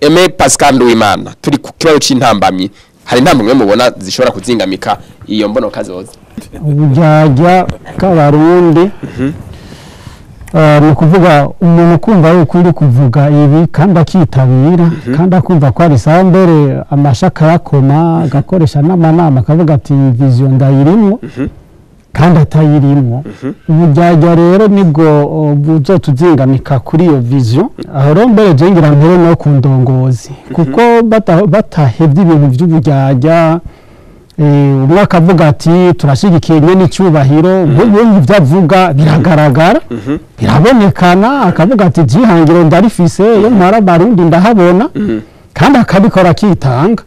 Aime Pascal Nduwimana turi ku kibazo c'intambamyi hari intambamwe mubona zishobora kuzingamika iyo mbono kazoza ubujyajya k'abarundi ni kuvuga umuntu kumva yuko uri kuvuga ibi kandi akitabira kandi akumva ko ari sambere amashaka yakoma agakoresha n'amanama akavuga ati vision ndayirimo kandi atayirimo ubujyajya rero nibwo buzotuzingamika kuri iyo vision aho rero mbere jengira mbere no ku ndongozi kuko batahevye ibintu by'ubujyajya umwaka avuga ati turashigikiye n'icyubahiro nk'ubundi byavuga biragaragara birabonekana akavuga ati jihangiro ndarifise yo mara barundi ndahabona kandi akabikora kitanga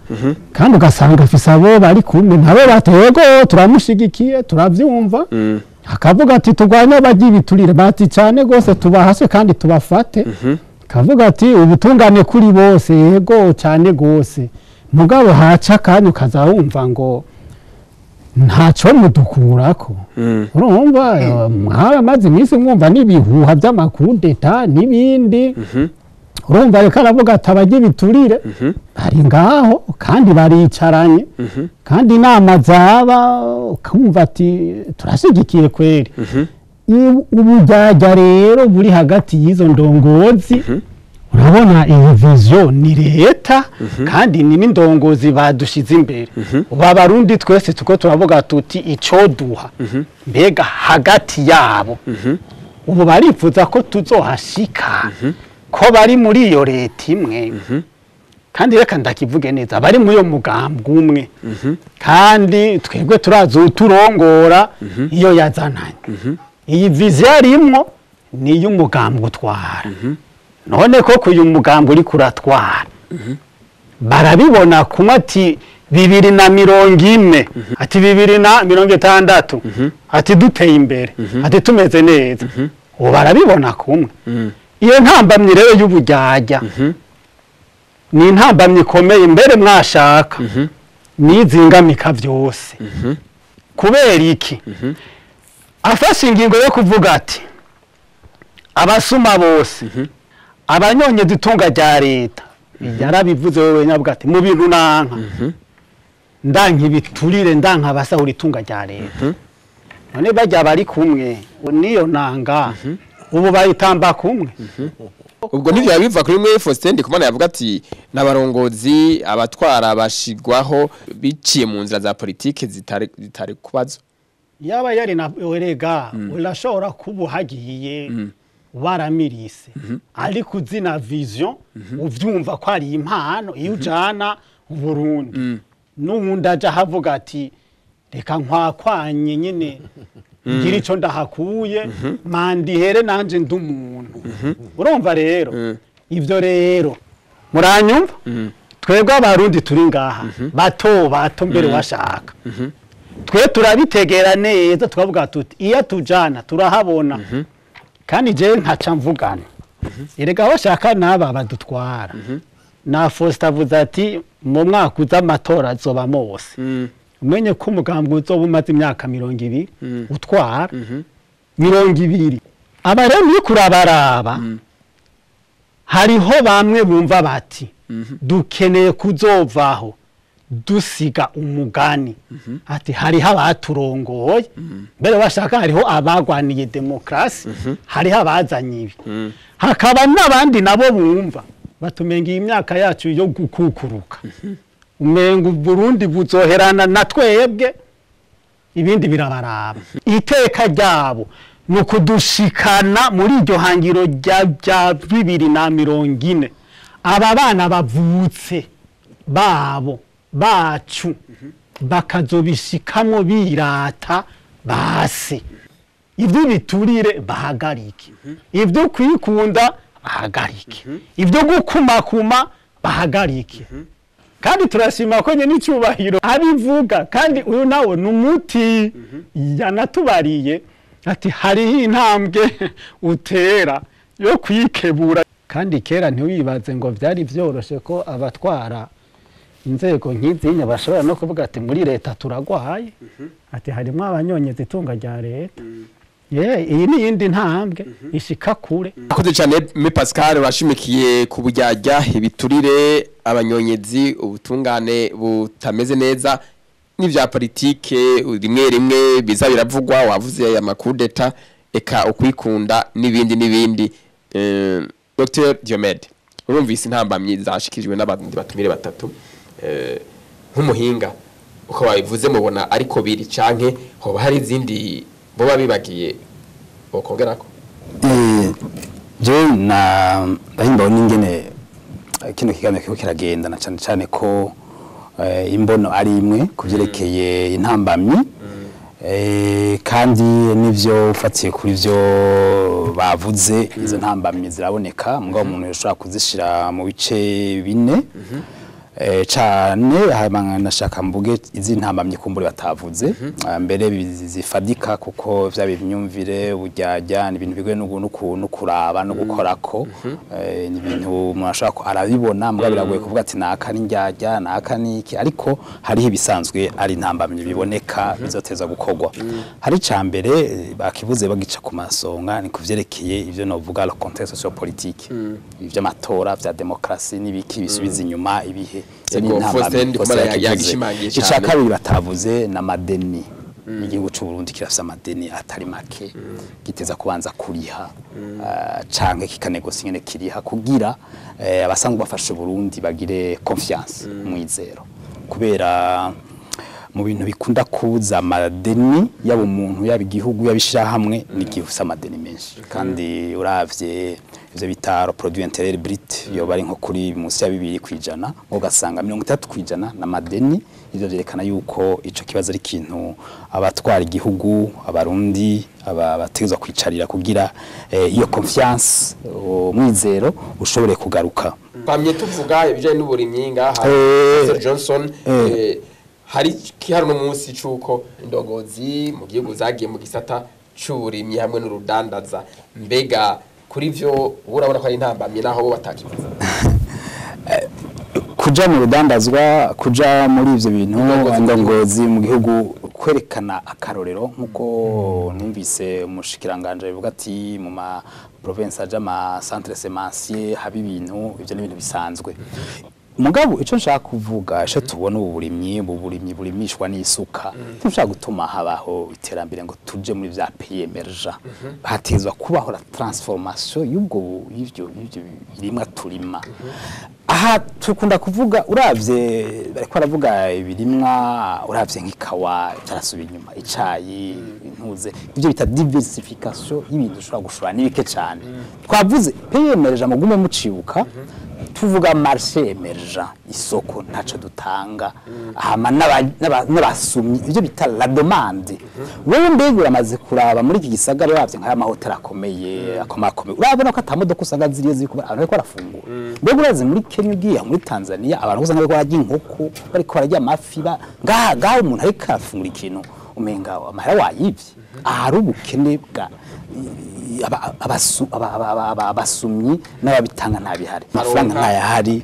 kandi ugasanga afise abo bari kumwe nabo batego turamushigikiye turavyumva akavuga ati tugwanye abagibiturire bati cyane gose tubahase kandi tubafate akavuga ati ubutungane kuri bose yego cyane gose mugabo haca kandi ukazawumva ngo ntacyo mudukurako urumva mwamaze iminsi mwumva n'ibihuha by'amakudeta n'ibindi urumva reka aravuga ati abagibiturire bari ngaho kandi baricaranye kandi inama zaba ukumva ati turashigikiye kweri ubujyajya rero buri hagati y'izo ndongozi urabona iyi vision ni leta kandi ni n'indongozi badushize imbere Abarundi twese tuko turavuga tuti ico duha mbega hagati yabo ubu barifuza ko tuzohashika ko bari muri iyo leta imwe kandi reka ndakivuge neza bari muri yo mugambwe umwe kandi twebwe turazo turongora iyo yazananye iyi vision arimwo ni y'umugambwe utwara none ko kuyu mugambo uri kuratwara barabibona kumwe ati 2040 ati 2060 ati duteye imbere ati tumeze neza ubu barabibona kumwe iyo ntambamye rero y'ubujyajya ni intambamye ikomeye imbere mwashaka nizingamika byose kubera iki afashe ingingo yo kuvuga ati abasuma bose abanyonye dutunga rya leta yarabivuze wewe nyavuga ati mu bintu nanka ndanka ibiturire ndanka basahura itunga rya leta none bajya bari kumwe niyo nanga ubu bayitamba kumwe ubwo nivyo biva kuri mwe Faustin Ndikumana yavuga ati n'abarongozi abatwara bashigwaho biciye mu nzira za politike zitari kubazo yaba yari na werega urashobora kubuhagiye waramirise ari kuzina vision uvyumva ko ari impano iyo ujana Uburundi n'ubundi aja havuga ati reka nkwakwanye nyine ngira ico ndahakuye mandihere nanje ndumuntu urumva rero ivyo rero muranyumva twebwe abarundi turi ngaha bato mbere washaka twe turabitegera neza twavuga tuti iya tujana turahabona kandi je ntaca mvugana erega washaka naba badutwara na Faustin avuze ati mu mwaka uz'amatora azoba mose umenye ko umugambwe uzoba umaze imyaka 200 utwara 200 abaremye ni kurabaraba hariho bamwe bumva bati dukeneye kuzovaho dusiga umugani ati hariho abaturongoye mbere bashaka hariho abagwaniye demokrasi hariho abazanye ibi hakaba n'abandi nabo bumva batumenga imyaka yacu yo gukukuruka umenga Burundi buzoherana na twebwe ibindi birabaraba iteka ryabo nukudushikana muri iryo hangiro rya 2040 aba bana bavutse babo bacu bakazobishikamwo birata base ivyo biturire bahagarike ivyo kwikunda bahagarike ivyo gukumakuma bahagarike kandi turashima ko nyene icyubahiro abivuga kandi uyu nawe numuti yanatubariye ati hari intambwe utera yo kwikebura kandi kera ntiwibaze ngo byari byoroshe ko abatwara inzego nk'izinya bashobora no kuvuga ati muri leta turagwaye ati harimo abanyonyeze itunga rya leta iyi ni yindi ntambwe ishika kure. Akoze cyane me Pascal washimikiye ku bujyajya ibiturire abanyonyezi ubutungane butameze neza n'ivya politike rimwe biza biravugwa wavuze ya makudeta eka ukwikunda n'ibindi Dr Diomede urumvise intambamyi zashikirijwe n'abandi batumire batatu nk'umuhinga uko babivuze mubona ariko biri canke hoba hari izindi boba bibagiye bokongerako je ndahimba n'ingene kino kiganiro kiko kiragenda na cyane ko imbono ari imwe kuvyerekeye intambamyi kandi nivyo ufatiye kuri vyo bavuze izo ntambamyi ziraboneka mugabo umuntu yashobora kuzishira mu bice bine cyane nashaka mvuge izi ntambamye kumbure batavuze mbere zifadika kuko vya bimyumvire bujyajya ibintu bigwe no kuraba no gukorako ni ibintu mwashaka ko arabibona mbwa biragoye kuvuga ati naka n'injyajya naka niki ariko hari ibisanzwe ari ntambamye biboneka bizoteza gukogwa hari cyambere bakivuze bagica ku masonga ni kuvyerekeye ivyo novuga le contexte socio-politique ivyo matora vya demokrasi nibiki bisubiza inyuma ibihe kabiri batavuze na madeni igihugu cy'u Burundi kirafisa amadeni atari make giteza kubanza kuriha canke kikanegosia nyene kiriha kugira abasanzwe bafashe Burundi bagire confiance mwizero kubera mu bintu bikunda kuza amadeni yabo umuntu yabigihugu yabishira hamwe n'igifisa amadeni menshi kandi uravye ivyo bitaro produit intérieur brut yo bari nko kuri munsi ya 2% ugasanga 30% na madeni ivyo vyerekana yuko ico kibazo ari kintu abatwara igihugu abarundi abategezwa kwicarira kugira iyo confiance mwizero ushobore kugaruka pamye tuvuga ibijanye n'uburimyi ngaha Johnson hari kiharuno munsi cuko indongozi mu gihugu zagiye mu gisata c'uburimyi hamwe n'urudandaza mbega kuri vyo urabona ko ari intambamye naho bo batakivuza kuja mu rudandazwa kuja muri ivyo bintu ndongozi mu gihugu kwerekana akarorero nkuko numvise umushikiranganje bivuga ati mu ma province aja ma centre semencier habi ibintu ivyo n'ibintu bisanzwe mugabo ico nshaka kuvuga cyo tubona uburimyi burimishwa n'isuka tushaka gutuma habaho iterambere ngo tuje muri vya pays emergent hatezwa kubaho la transformation y'ubwo y'ivyo birimwa turima aha tukunda kuvuga uravye bariko baravuga ibirimwa uravye nk'ikawa tarasuba inyuma icayi intuze ivyo bita diversification y'ibintu ushobora gushora n'ibike cyane twavuze pays emergent mugume mucibuka tuvuga marché emergent isoko ntaco dutanga hama n'abasumyi ivyo bita la demande wewe mbega uramaze kuraba muri iki gisagara yavye nk'aya mahoteli akomeye akomakomeye urabona ko atamodoka usanga ziriye ziko ariko arafungura mbega uraze muri Kenya ugiye muri Tanzania abantu usanga bariko barajya inkoko bariko barajya amafi ngaho umuntu ariko arafungura ikintu umenga amahera wayivye ahari ubukene bwa abasumyi n'ababitanga ntabihari amafaranga ntayahari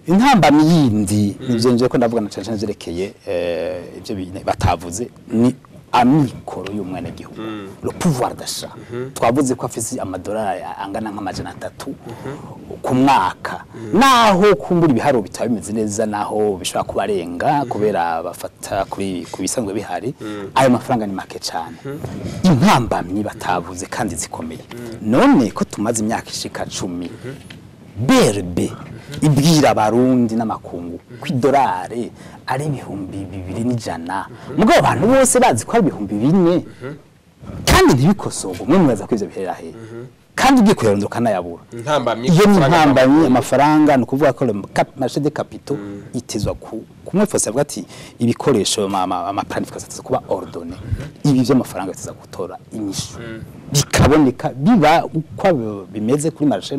intambamyi yindi nivyo nje ko ndavuga na cyane zerekeye ivyo batavuze ni amikoro y'umwana gihugu le pouvoir d'achat twavuze ko afise amadolari angana nk'amajana 3 ku mwaka naho kumbura ibiharo bitaba bimeze neza naho bishobora kubarenga kubera bafata kuri kubisanzwe bihari ayo mafaranga ni make cyane intambamyi batavuze kandi zikomeye none ko tumaze imyaka ishika 10 berbe ibwira abarundi n'amakungu kw'idolari ari 2,200 mugabo abantu bose bazi ko ari 4,000 kandi ntibikosogo mwe mwaza kwivyo bihera he kandi ugiye kuyarondoka nayabura intambamyi amafaranga no kuvuga ko marché de capitaux itezwa kumwe fose avuga ati ibikoresho ama planification kuba ordonné ibi byo amafaranga biteza gutora inyishu bikaboneka biba uko bimeze kuri marché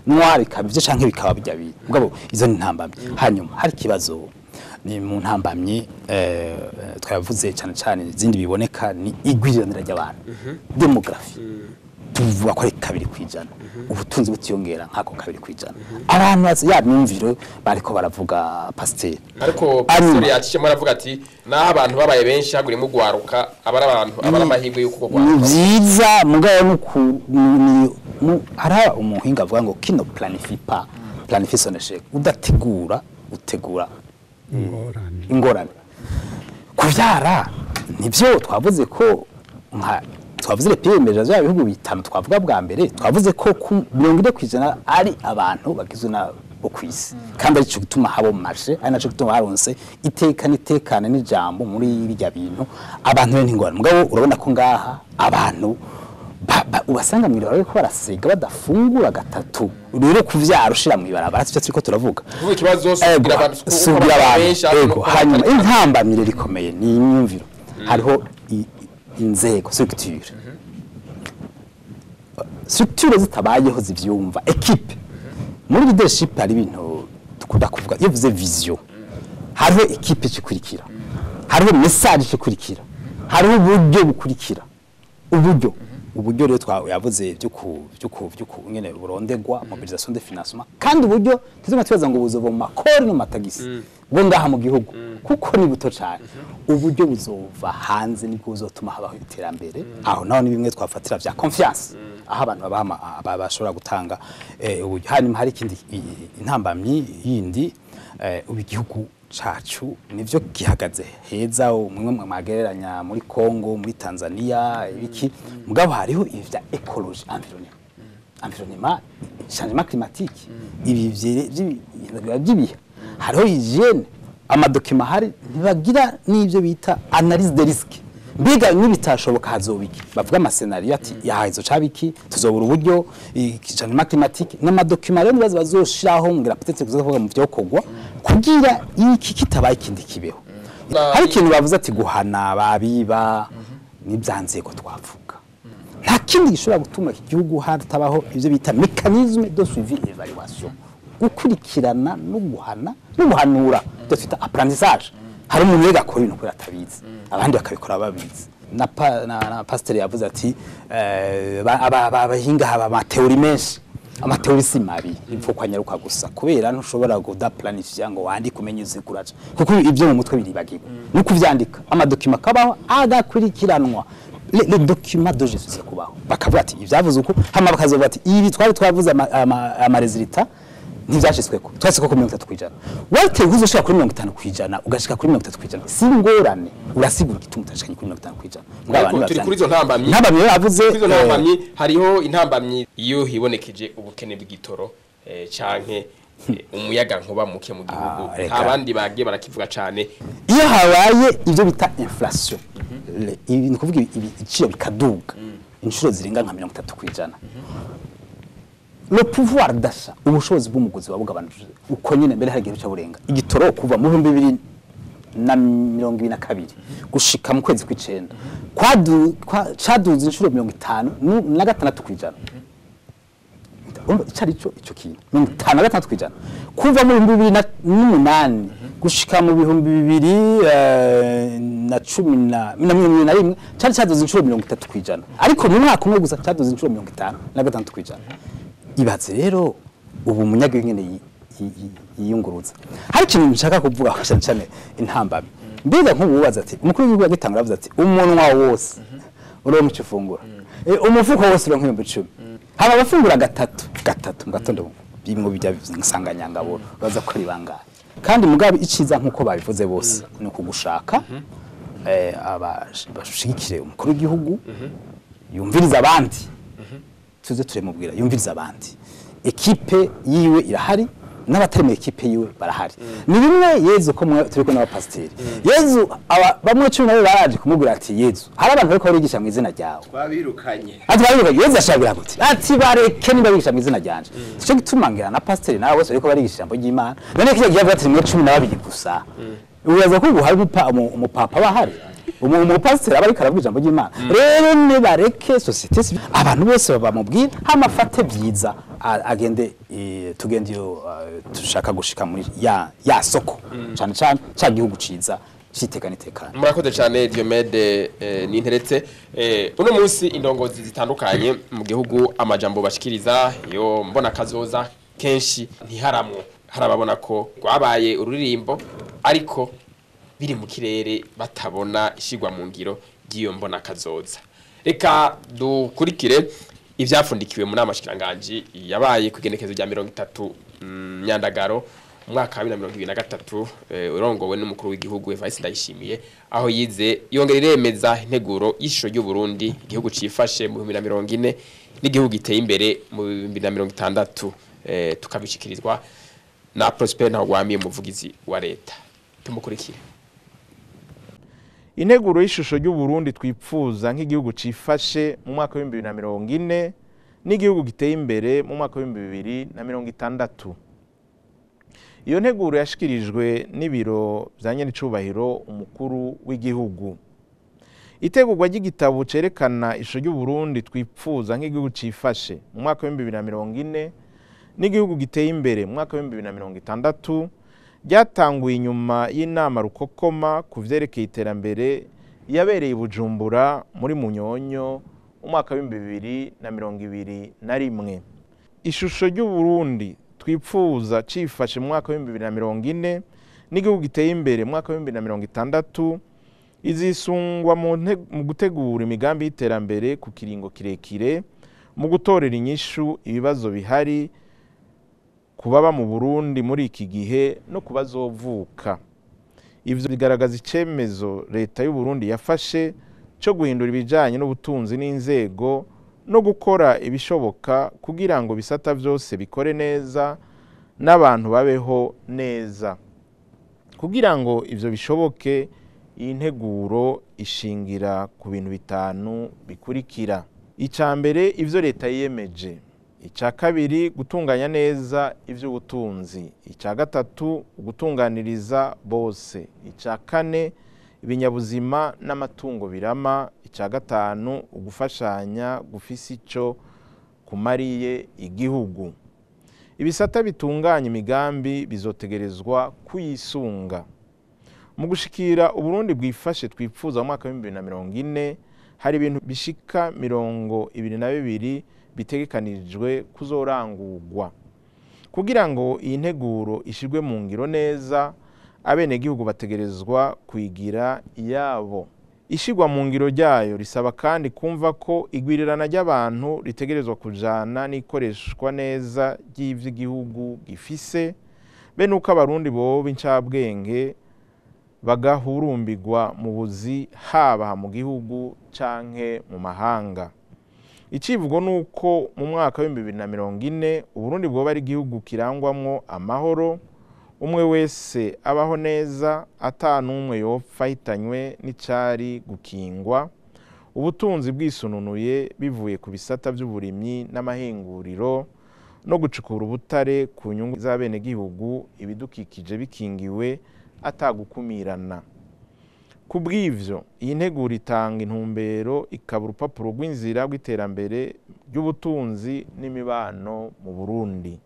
noir bikabivye canke bikaba bijya bi mugabo izo ntambamyi hanyuma hari kibazo ni mu ntambamyi twavuze cyane izindi biboneka ni igwiranira ry'abantu demografi tuvuga ko ari 2%. Ubutunzi butiyongera nkako 2%. Abantu bazi ya myumviro bariko baravuga pasteur. Ariko pasteur yacishe maravuga ati naho abantu babaye benshi hagurimo gwaruka abara abantu abara amahirwe yuko gwaruka. Nziza mugabo no ara umuhinga avuga ngo kino planifie pas planifier son échec. Udategura utegura ingorane. Kuvyara nibyo twavuze ko twavuze PMJ za bihugu bitanu twavuga bwa mbere twavuze ko 40% ari abantu bagizwe na bo kwisi kandi ari cyo gituma habo marché ari naco gituma baronse itekane n'ijambo muri bijya bintu abantu be ntingorane mugabo urabona ko ngaha abantu ubasanga mwiraro ariko barasiga badafungura gatatu rero kuvyara ushira mwibarabara cyo turiko turavuga kuvuga ikibazo sugira abantu hanyuma intambamire rikomeye ni imyumviro hariho inzego structure zitabayeho zivyumva equipe muri leadership hari ibintu tukunda kuvuga iyo vuze vision hariho equipe cikurikira hariho message cikurikira hariho uburyo bukurikira uburyo rero yavuze byo nyene burondegwa mobilisation de financement kandi uburyo tuzima twaza ngo buzova mu makori no matagisi bwo ngaha mu gihugu kuko ni buto cyane uburyo buzova hanze nibwo buzotuma habaho iterambere aho naho ni bimwe twafatira vya confiance aho abantu bashobora gutanga hanyuma hari ikindi intambamyi yindi ubigihugu cacu nivyo gihagaze heza umwe magereranya muri Congo muri Tanzania ibiki mugabo hariho ivya ecology environnement changement climatique ibi by'ibihe hariho hygiene amadokima hari ntibagira n'ivyo bita analyse de risque mbiga nibitashoboka hazobiki bavuga amasenariyo ati yahazo cabiki tuzobura uburyo changement climatique n'amadokima rero nibaza bazoshiraho ngira peut-être kuzovuga mu byokogwa kugira iki kitabaye ikindi kibeho hari ikintu bavuze ati guhana babiba n'ibyanzego twavuga nta kindi gishobora gutuma igihugu hatabaho ivyo bita mécanisme de suivi et évaluation gukurikirana no guhana no guhanura dufite apprentissage hari umuntu yega akora ibintu kuri atabizi abandi bakabikora babizi na pasteur yavuze ati abahinga haba amateori menshi amateori si mabi ipfo kwanyaruka gusa kubera ntushobora guda planifier ngo wandi kumenya izikuraje kuko ibyo mu mutwe biribagirwa no kuvyandika amadokima kabaho agakurikiranwa le document de gestion kubaho bakavuga ati ivyavuze uko hama bakazovuga ati ibi twavuze ama resultat ntivyashitsweko twaseko ku 30%. Wate uzoshika kuri 50% ugashika kuri 30% singorane urasigura gituma utashikanye kuri 50%. Ngabandi turi kuri zo ntambamyi yavuze kuri zo ntambamyi hariho intambamyi iyo hibonekeje ubukene bw'igitoro canke umuyaga nkuba muke mu gihugu abandi bagiye barakivuga cyane iyo habaye ivyo bita inflation ibintu kuvuga ibiciro bikaduga inshuro zirenga nka 30%. Le pouvoir d'achat ubushobozi bw'umuguzi wabugabanije uko nyine mbere hari gihe burenga igitoro kuva mu 2022 gushika mu kwezi kw'icenda caduze inshuro 56%. Icari ico kintu 56% kuva mu 2008 gushika mu 2011 cari caduze inshuro 30%, ariko mu mwaka umwe gusa caduze inshuro 56%. Ibaze rero ubu munyaga nyene yiyunguruza hari ikintu nshaka kuvuga cyane intambamye mbega nk'ububaza ati umukuru w'igihugu yagitangura avuze ati umunwa wose uri mu cifungura umufuko wose uri nk'ibihumbi 10 haba abafungura gatatu mu gatondo bimwe bijya nsanganyangabo baza ko ribangana kandi mugabe iciza nk'uko babivuze bose no kugushaka abashikire umukuru w'igihugu yumviriza abandi tuze turemubwira yumviriza abandi equipe yiwe irahari n'abatareme equipe yiwe barahari ni bimwe Yezu ko turiko n'abapasteri Yezu bamwe 10 nabo baraje kumubwira ati Yezu hari abantu bariko barigisha mu izina ryawe twabirukanye Yezu ashabira gute ati bareke ni barigisha mu izina ryanje cyo gitumangira na pasteri nawe bose bariko barigisha ijambo ry'Imana none kiyo giye ati mwe 12 gusa uraza ko hari umupapa bahari umupasiteri aba ariko aravuga ijambo ry'Imana rero ne bareke societe civile abantu bose babamubwira hamafate byiza agende tugende yo tushaka gushika muri ya soko cyane cyane cya gihugu ciza cy'iteganitekano. Murakoze cyane Diomede ninteretse uno munsi indongozi zitandukanye mu gihugu amajambo bashikiriza yo mbona kazoza kenshi ntiharamwo harababona ko rwabaye ururirimbo ariko biri mu kirere batabona ishigwa mu ngiro giyo mbona kazoza. Reka dukurikire ivyafundikiwe mu nama shikiranganje yabaye kugenekezo rya 30 Nyandagaro umwaka wa 2023 urongowe n'umukuru w'igihugu Bwifashe ndayishimiye aho yize yongera iremeza integuro y'ishusho y'Uburundi igihugu cifashe mu 2040 n'igihugu giteye imbere mu 2060 tukabishikirizwa na Prosper Ntagwamiye umuvugizi wa leta. Tumukurikire. Integuro y'ishusho y'Uburundi twipfuza nk'igihugu cifashe mu mwaka wa 2040 n'igihugu giteye imbere mu mwaka wa 2060. Iyo nteguro yashikirijwe n'ibiro bya nyenicubahiro umukuru w'igihugu. Itegurwa ry'igitabo cerekana ishusho y'Uburundi twipfuza nk'igihugu cifashe mu mwaka wa 2040 n'igihugu giteye imbere mu mwaka wa 2060 ryatanguye inyuma y'inama rukokoma ku vyerekeye iterambere yabereye Bujumbura muri Munyonyo umwaka wa 2021. Ishusho y'Uburundi twipfuza cifashe mu mwaka wa 2040 n'igihugu giteye imbere mu mwaka wa 2060 izisungwa mu gutegura imigambi y'iterambere ku kiringo kirekire mu gutorera inyishu ibibazo bihari kubaba mu Burundi muri iki gihe no kubazovuka. Ivyo bigaragaza icemezo leta y'u Burundi yafashe cyo guhindura ibijanye n'ubutunzi n'inzego no gukora ibishoboka kugira ngo bisata byose bikore neza n'abantu babeho neza. Kugira ngo ivyo bishoboke iyi nteguro ishingira ku bintu bitanu bikurikira. Icambere ivyo leta yiyemeje. Ica kabiri gutunganya neza ivy'ubutunzi. Ica gatatu gutunganiriza bose. Ica kane ibinyabuzima n'amatungo birama. Ica gatanu ugufashanya gufise ico kumariye igihugu. Ibisata bitunganya imigambi bizotegerezwa kuyisunga. Mu gushikira Uburundi bwifashe twipfuza mu mwaka wa 2040 hari ibintu bishika 22 bitegekanirijwe kuzorangurwa. Kugira ngo iyi nteguro ishirwe mu ngiro neza abene gihugu bategerezwa kuyigira iyabo. Ishigwa mu ngiro ryayo risaba kandi kumva ko igwirirana ry'abantu ritegerezwa kujana n'ikoreshwa neza ry'ivy'igihugu gifise be nuko abarundi boba incabwenge bagahurumbirwa mu buzi haba mu gihugu canke mu mahanga. Icivugo nuko mu mwaka wa 2040 Uburundi bwoba ari igihugu kirangwamwo amahoro, umwe wese abaho neza atanumwe yopfa hitanywe n'icari gukingwa, ubutunzi bwisununuye bivuye ku bisata by'uburimyi n'amahinguriro no gucukura ubutare ku nyungu z'abene gihugu ibidukikije bikingiwe atagukumirana. Kubw'ivyo iyi nteguro itanga intumbero ikaba urupapuro rw'inzira rw'iterambere ry'ubutunzi n'imibano mu Burundi.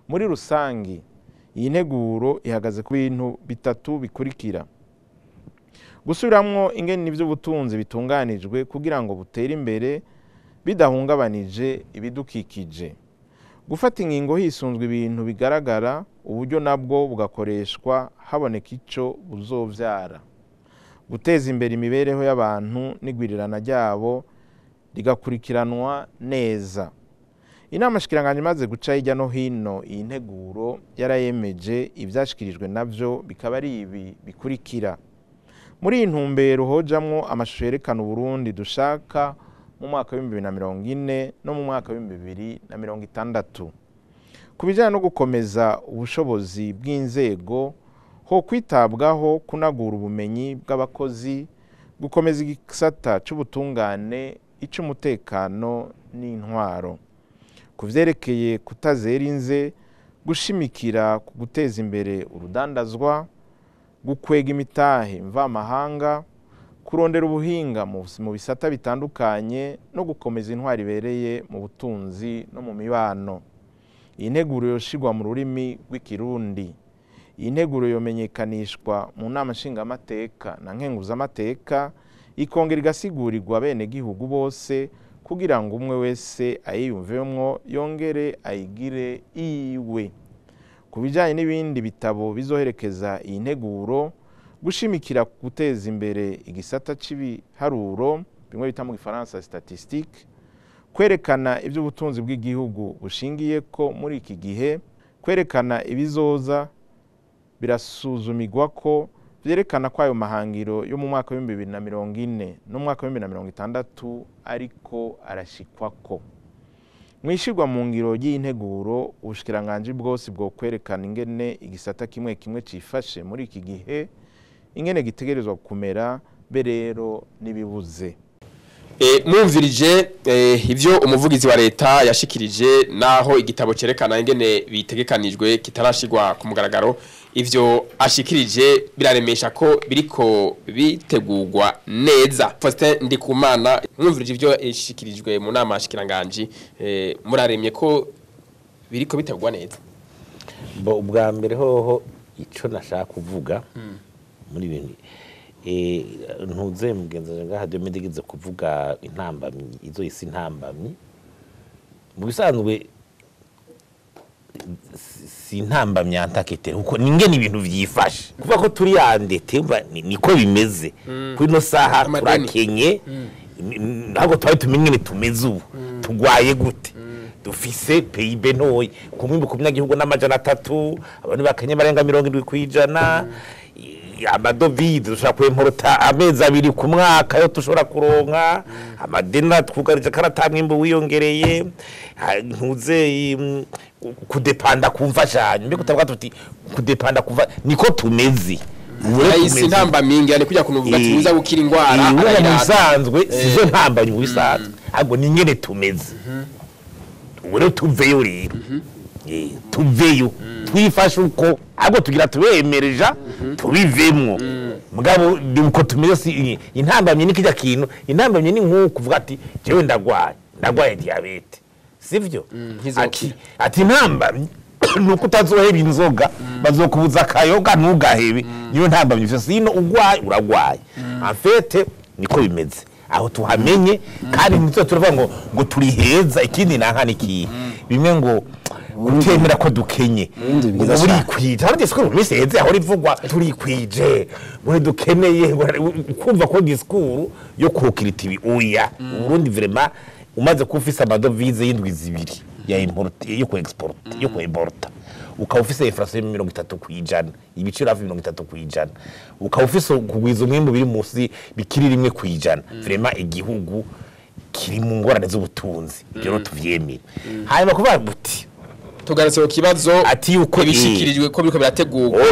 Muri rusangi iyi nteguro ihagaze ku bintu bitatu bikurikira. Gusubiramwo ingene ivy'ubutunzi bitunganijwe kugira ngo butere imbere bidahungabanije ibidukikije. Gufata ingingo hisunzwe ibintu bigaragara uburyo nabwo bugakoreshwa haboneka ico buzovyara. Guteza imbere imibereho y'abantu n'igwirirana ryabo rigakurikiranwa neza. Inama shikiranganje imaze guca hirya no hino iyi nteguro yarayemeje ivyashikirijwe navyo bikaba ari ibi bikurikira. Muri iyi ntumbero hojamwo amashusho yerekana Uburundi dushaka mu mwaka wa 2040 no mu mwaka wa 2060. Kubijana no gukomeza ubushobozi bw'inzego ho kwitabwaho kunagura ubumenyi bw'abakozi, gukomeza igisata c'ubutungane, ic'umutekano n'intwaro. Kuvyerekeye kutazera inze, gushimikira ku guteza imbere urudandazwa, gukwega imitahe mvamahanga, kurondera ubuhinga mu bisata bitandukanye no gukomeza intwari ibereye mu butunzi no mu mibano. Iyi nteguro yoshigwa mu rurimi rw'ikirundi. iyi nteguro yomenyekanishwa mu nama nshingamateka na nkenguzamateka ikongera igasigurirwa bene gihugu bose kugira ngo umwe wese ayiyumvemwo yongere ayigire iwe. Ku bijyanye n'ibindi bitabo bizoherekeza iyi nteguro, gushimikira guteza imbere igisata cy'ibiharuro bimwe bita mu Gifaransa statistique, kwerekana iby'ubutunzi bw'igihugu bushingiye ko muri iki gihe, kwerekana ibizoza birasuzumirwa ko byerekana ko ayo mahangiro yo mu mwaka wa 2040 no mu mwaka wa 2060 ariko arashikwako. Mwishirwa mu ngiro y'integuro, ubushikiranganje bwose bwo kwerekana ingene igisata kimwe kimwe cifashe muri iki gihe, ingene gitegerezwa kumera berero nibibuze. Mwumvirije ivyo umuvugizi wa leta yashikirije naho igitabo cerekana ingene bitegekanijwe kitarashirwa ku mugaragaro, ivyo ashikirije biraremesha ko biriko bitegurwa neza. Faustin Ndikumana, mwumvirije ivyo yashikirijwe mu nama shikiranganje, muraremye ko biriko bitegurwa neza? Ubwa mbere hoho ico nashaka kuvuga muri bintu ntuze mugenza ngaha Domedigize kuvuga intambamyi izo isi intambamyi mu bisanzwe si intambamyi antakete uko ningene ibintu vyifashe kuvuga ko turi yandete niko bimeze kuri no saha turakenye ntabwo twari tumenye tumeze ubu tugwaye gute dufise PIB ntoyi ku mwimbu ku munyagihugu n'amajana 3 abantu bakenye barenga 70% amadovize dushobora kwemporota amezi 2 ku mwaka yo dushobora kuronka amadena twugarije karata mwimbu wiyongereye ntuze kudepanda kumfashanyo mbe kutavuga tuti kudepanda kuva niko tumeze isi ntamba mingi yani kujya kunuvuga ati uza gukira ingwara musanzwe sizo ntamba mu bisanzwe ahubwo ni ngene tumeze ubwo tuveyo rero tuveyo twifashe uko ahubwo tugira tubemereja tubivemwo mugabo uko tumeze si intambamye ni kijya kintu intambamye ni nko kuvuga ati jewe ndagwaye diabete sivyo ati intambamye nuko utazoheba inzoga bazokubuza akayoga ntugahebe niyo ntambamye cyo sino ugwaye uragwaye en fait niko bimeze aho tuhamenye kandi nitwe turavuga ngo turi heza ikindi nanka niki bimwe ngo utemera ko dukenye uri kwija hari discours mu minsi heze aho rivugwa turi kwije muri dukeneye kumva ko discours yo kurukirita ibi oya Uburundi vraiment umaze kufisa amadovize y'indwi zibiri ya import yo ku export yo ku import ukawufise inflation 30% ibiciro hafi 30% ukawufise kugwiza umwimbo biri munsi bikiri rimwe kwijana vraiment igihugu kiri mu ngorane z'ubutunzi byo tuvyemeye hanyuma kuvuga buti tugarutse ku kibazo ati uko bishikirijwe ko biriko birategurwa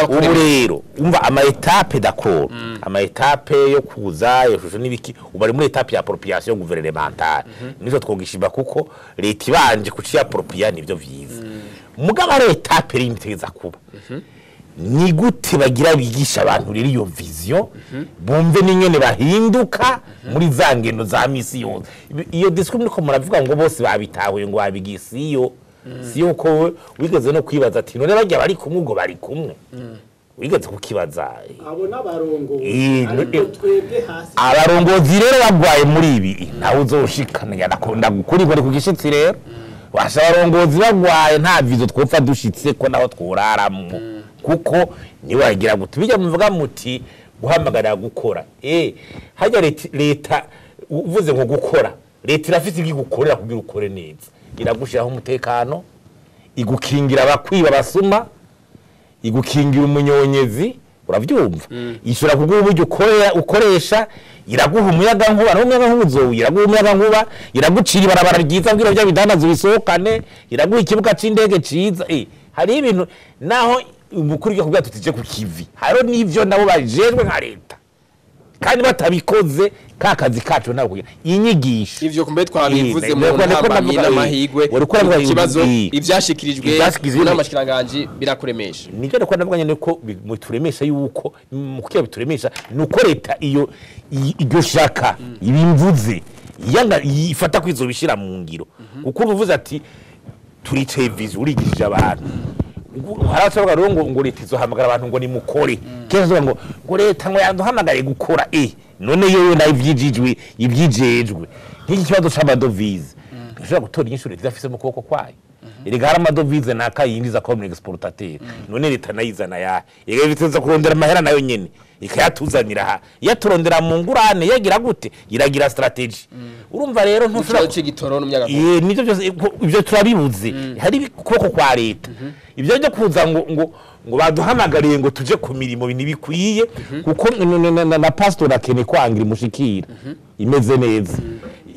ubu rero umva ama etape d'accord ama etape yo kuza yo shusho nibiki ubari muri etape ya appropriation gouvernementale nizo twogishimba kuko leta ibanje kuciya appropriation nivyo vyiza mugaba rero etape iri mitegeza kuba ni gute bagira bigisha abantu rero iyo vision bumve n'inyene bahinduka muri za ngendo za misi yose iyo discours niko muravuga ngo bose babitahuye ngo babigisiyo siyo ko wigeze no kwibaza ati none bajya bari kumwe ngo bari kumwe wigeze kukibaza abo n'abarongozi ariko twebwe hasi abarongozi rero bagwaye muri ibi nawe uzoshikana yakunda gukuri ngo kugishitsi rero washa abarongozi bagwaye nta vizo twopfa dushitse ko naho twuraramwo kuko ni wagira gutubijya muvuga muti guhamagarira gukora hajya leta uvuze ngo gukora leta irafite igigukorera kugira ukore neza iragushiraho umutekano igukingira abakwiba basuma igukingira umunyonyezi uravyumva ishura kuguha uburyo ukoresha iraguha umuyaga nkuba n'umuyaga nkuzo iraguha umuyaga nkuba iragucira ibarabara ryiza bwira bya bidandazo bisohokane iraguha ikibuga c'indege ciza hari ibintu naho umukuru yo kubwa tutije ku kivi haro nivyo nabo bajejwe nka leta kandi batabikoze kakazi kacu nabo inyigisho ivyo kumbe twabivuze mu ntambamye n'amahigwe ikibazo ivyashikirijwe n'amashikiranganje birakuremesha nivyo ndako ndavuganye nuko muturemesha yuko mukiye bituremesha nuko leta iyo iryo shaka ibimvuze yanga ifata kwizobishira mu ngiro kuko uvuze ati turi televiziyo urigishije abantu haracavuga rero ngo leta izohamagara abantu ngo nimukore kenzo ngo leta ngo yaduhamagaye gukora none yewe nayo ibyijejwe nk'iki kibazo c'amadovize ushobora gutora inyishu leta idafise mu kuboko kwayo erega hari amadovize nakayindiza comme exportateur none leta nayizana yahe erega biteza kurondera amahera nayo nyene ikayatuzanira ha yaturondera mu ngurane yagira gute iragira strategy urumva rero ntushobora c'igitoro n'umyaga nivyo byose ibyo turabibuze hari kuboko kwa leta ibyo byo kuza ngo baduhamagariye ngo tuje ku mirimo binibikwiye kuko na pastor akene kwangira mushikira imeze neza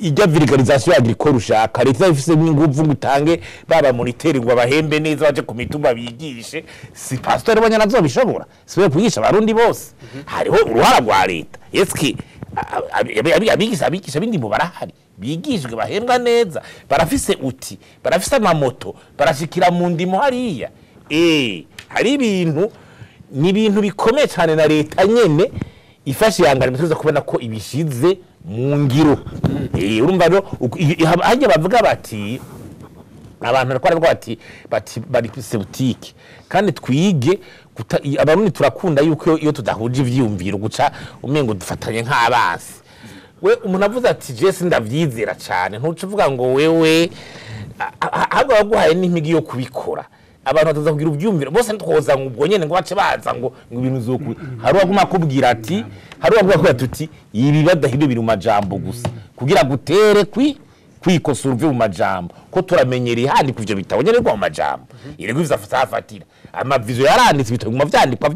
ijya vulgarisation agricole ushaka leta ifise ingufu ngutange baba moniteri ngo abahembe neza baje ku mitumba bigishe si pastor banya nazo bishobora siwe kwigisha abarundi bose hariho uruhara rwa leta eski abigisha bindi mu barahari bigishwe bahembwa neza barafise barafise amamoto barashikira mu ndimo hariya hari ibintu ni ibintu bikomeye cyane na leta nyene ifashe yangana muteza kubona ko ibishize mu ngiro urumva rero hajye bavuga bati abantu bakora bati bari butike kandi twige abarundi turakunda yuko iyo tudahuje ivyiyumviro guca umengo dufatanye nk'abasi we umuntu avuze ati Jesse ndavyizera cyane ntucuvuga ngo wewe ahubwo baguhaye n'imigi yo kubikora abantu bataza kugira ubyumvira bose ntitwoza ngo ubwo nyene ngo bace baza ngo ibintu zoku hari waguma kubwira ati hari waguma kubwira tuti ibi badahibye biri mu majambo gusa kugira gutere kwikosura uve mu majambo ko turamenyereye handi kuvyo bitabonyenerwa mu majambo irego bizafatira amavizo yaranditse bitaguma vyandikwa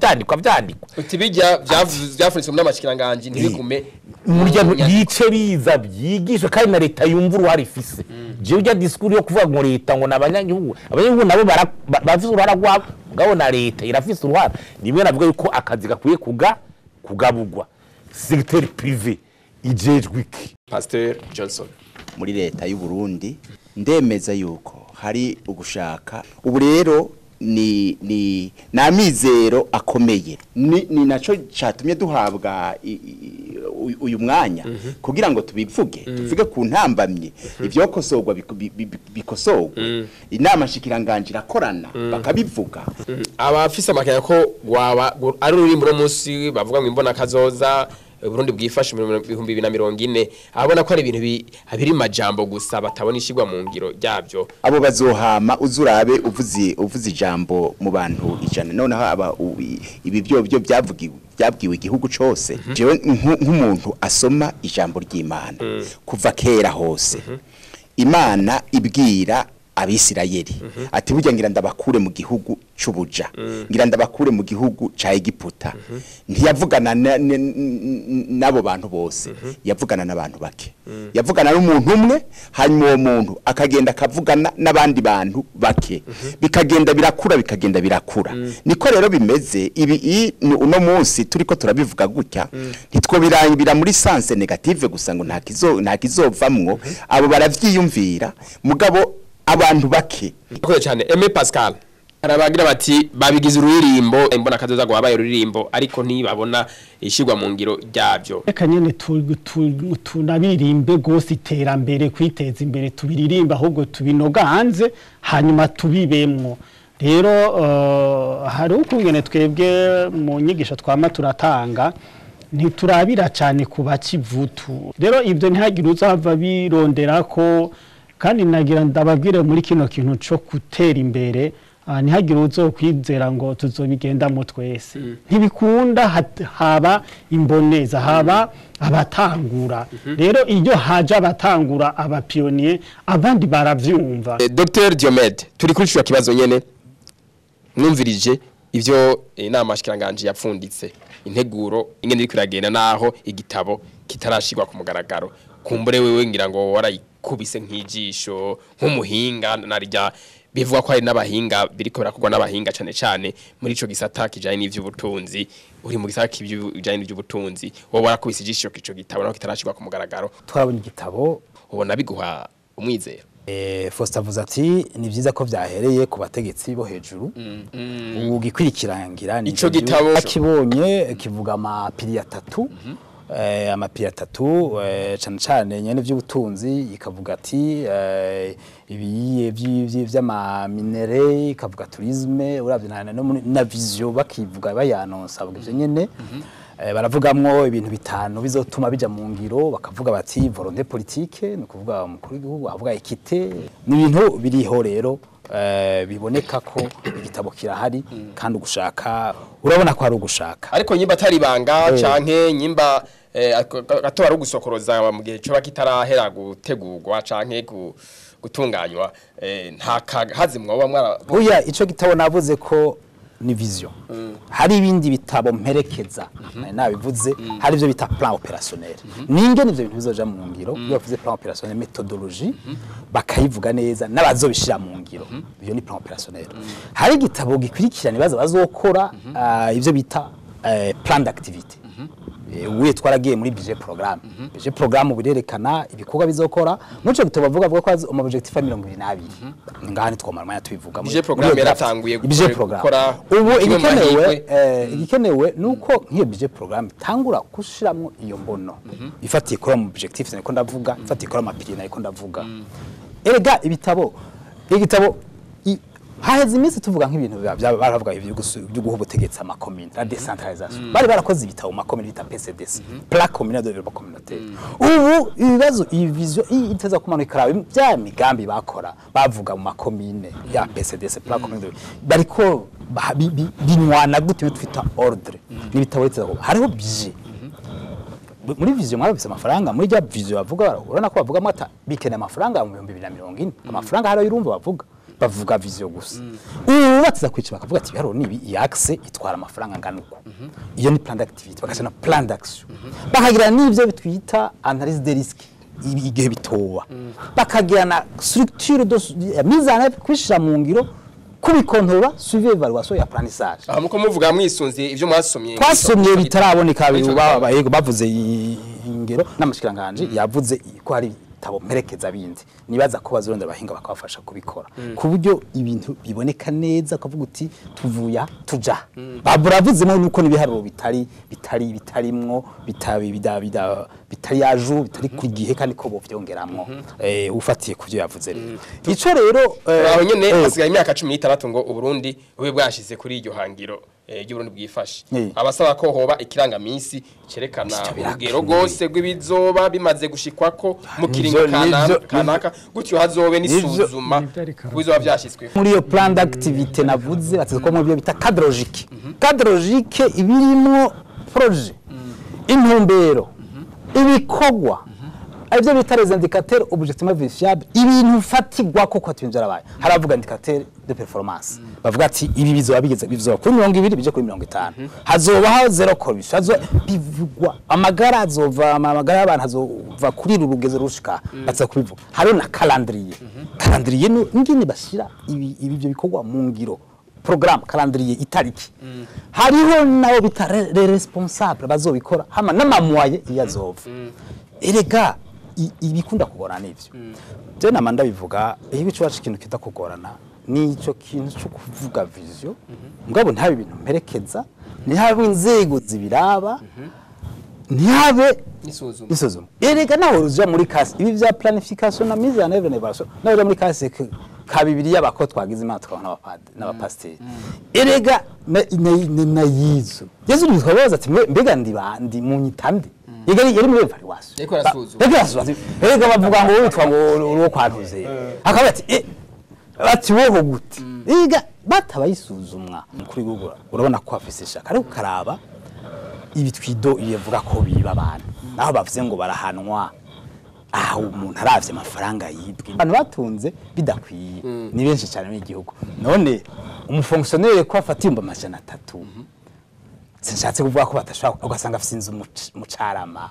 uti bijya byafunitswe muri amashikiranganje ntibigume murya yice biza byigishwe kandi na leta yumva uruhare ifise je ujya discours yo kuvuga ngo leta ngo nabanyagihugu nabo bafise uruhara rwabo ngabo na leta irafise uruhara nimwe navuga yuko akazi gakwiye kugabugwa secteur privé ijejwe iki Pasteur Johnson muri leta y'u Burundi ndemeza yuko hari ugushaka ubu rero ni namizero akomeye ni naco catumye duhabwa uyu mwanya kugira ngo tubivuge tuvuge ku ntambamye ivyokosorwa bikosorwa inama shikiranganje rakorana bakabivuga abafise amakanya ko ari ururimbo no munsi bavuga ngo imbona kazoza Burundi bwifashe 2040 abona ko ari ibintu abiri majambo gusa batabona ishigwa mu ngiro ryabyo abo bazohama uzurabe uvuze ijambo mu bantu ijana noneho aba ibi byo byabwiwe igihugu cyose jewe nk'umuntu asoma ijambo ry'Imana kuva kera hose Imana ibwira Abisirayeli ati burya ngira ndabakure mu gihugu c'ubuja ngira ndabakure mu gihugu ca Egiputa ntiyavugana nabo bantu bose yavugana n'abantu bake yavugana n'umuntu umwe hanyuma uwo muntu akagenda akavugana n'abandi bantu bake bikagenda birakura niko rero bimeze ibi uno munsi turiko turabivuga gutya ntitwo birangirira muri sense negative gusa ngo nta kizovamwo abo baravyiyumvira mugabo abantu bake koze cyane Aimé Pascal arabagira bati babigize ururirimbo imbona kazoza ngo babaye ururirimbo ariko ntibabona ishigwa mu ngiro ryabyo reka nyene tunabirimbe gose iterambere kwiteza imbere tubiririmba ahubwo tubinoga hanze hanyuma tubibemwo rero hari ukungene twebwe mu nyigisho twama turatanga ntiturabira cyane kuba kivutu rero ibyo ntihagire uzava birondera ko kandi nagira ndababwire muri kino kintu cyo gutera imbere ntihagire uzokwizera ngo tuzobigenda mu twese ntibikunda haba imboneza haba abatangura rero iyo haje abatangura abapionier abandi baravyumva Dr Diomede turi kuri cyo kibazo nyene numvirije ivyo inama shikiranganje yapfunditse integuro ingene iri kuragenda naho igitabo kitarashirwa ku mugaragaro kumbure wewe ngira ngo warayikubise nk'ijisho nk'umuhinga narya bivuga ko hari n'abahinga biriko barakorwa n'abahinga cyane muri ico gisata kijanye n'ivy'ubutunzi uri mu gisata kijanye n'ivy'ubutunzi wowe warakubise ijisho kico gitabo naho kitarashirwa ku mugaragaro twabonye igitabo ubona biguha umwizero Foster avuze ati ni byiza ko byahereye ku bategetsi bo hejuru ubu gikurikirangira ni ico gitabo akibonye kivuga amapiri atatu amapiri atatu cyane cyane nyene by'ubutunzi ikavuga ati ibiye vy'amaminere ikavuga tourisme uravye na vision bakivuga bayanonsa bavuga ivyo nyene baravugamwo ibintu bitanu bizotuma bija mu ngiro bakavuga bati volonté politique ni kuvuga umukuru w'igihugu avuga ekite ni ibintu biriho rero biboneka ko igitabo kirahari kandi ugushaka urabona ko hari ugushaka ariko nyimba atari banga canke nyimba gato ari ugusokoroza mu gihe cyo bakitarahera gutegurwa canke gutunganywa nta hazimwa wa mwara oya ico gitabo navuze ko ni vision hari ibindi bitabo mperekeza nabivuze hari ivyo bita plan opérationnel ninge nivyo bintu bizoja mu ngiro iyo bavuze plan opérationnel méthodologie bakayivuga neza n'abazobishira mu ngiro iyo ni plan opérationnel hari igitabo gikurikirana baza bazokora ivyo bita plan d'activité uye twaragiye muri budget programme birerekana ibikorwa bizokora muco gitabo bavuga ko mu objectif 22 ngani twomara manya tubivuga budget programme yaratanguye gukora ubu igikenewe nuko nk'iyo budget programme tangura kushiramwo iyo mbono ifatiye kora mu objectif niko ndavuga ifatiye kora amapiri niko ndavuga erega igitabo haheze iminsi tuvuga nk'ibintu baravuga ibyo guha ubutegetsi amakomine la décentralisation bari barakoze ibitabo makomine bita PCDC plan communal de développement communautaire ubu ibibazo iyi vision iteza kumanuka ikarabe bya migambi bakora bavuga mu makomine ya PCDC plan communal bariko binwana gute twita ordre n'ibitabo iteza hariho budget muri vision mwabise amafaranga muri ya vision bavuga urana ko bavuga mata bikene amafaranga mu 2040 amafaranga haro irumva bavuga vision gusa batiza kwica bakavuga ati haro nibi iaxe itwara amafaranga nganuko iyo ni plan d'activité bakashana plan d'action bakagira n'ivyo bitwita analyse des risques igihe bitoba bakagira na structure de mise en œuvre kwishira mu ngiro kubikontrola suivi evaluation ya planissage muko muvuga mwisunze ivyo mwasomye twasomye bitaraboneka bavuze ingero n'amashikiranganje yavuze ko hari tabo mperekeza bindi nibaza ko bazoronda bahinga bakabafasha kubikora ku buryo ibintu biboneka neza kavuga uti tuvuya tuja baburavuzemo nuko nibiharuro bitarimwo bitari yaju bitari ku gihe kandi ko bovyongeramwo ufatiye kuvyo yavuze rero ico rero aho nyene hasigaye imyaka 16 ngo Uburundi bube bwashize kuri iryo hangiro y'Uburundi bwifashe abasaba ko hoba ikirangamisi cerekana urugero gose rw'ibizoba bimaze gushikwa ko mu kiringo kanaka gutyo hazobe nisuzuma bizoba byashitswe muri iyo plan d'activité navuze bateze ko mu byo bita cadre logique ibirimwo projet intumbero ibikogwa arivyo bita les indicateurs objectivement vérifiables ibintu fatigwa koko twinjarabaye haravuga indicateur de performance bavuga ati ibi bizoba bizoba kuri 20 bije kuri 50 hazobaho zero corruption bivugwa amagara azova amagara y'abantu hazova kuri rurugezo rushika batsa kubivuga hariho na calendrier ngine bashira ibi byo bikogwa mu ngiro programme calendrier itariki hariho nabo bita responsable bazobikora hama n'amamoye iyazova erega ibikunda kugorana ivyo je namanda bivuga ibicu wacu ikintu kitakugorana nico kintu cyo kuvuga vision ngabo ntabe ibintu mperekeza ntihabe inzego zibiraba ntihabe isuzuma erega naho ruja muri kasi ibi vya planification na mise en œuvre n'evaluation naho muri kasi kabibiri y'abako twagize imana twabona n'abapasteri erega na yizo yezu bitwabaza ati mbega ndi mu nyitande yari muri evaluation erega bavuga ngo witwa ngo uwo kwantuze akaba ati woho gute erega batabayisuzumwa kuri Google urabona ko afise shaka ariko karaba ibi twido iyevuga ko biba abantu naho bavuze ngo barahanwa aho umuntu aravye amafaranga yibwe abantu batunze bidakwiye ni benshi cyane mu gihugu none umufonctionnaire ko afatiye imba majana 3 sinshatse kuvuga ko batashaka ugasanga afise inzu mu Carama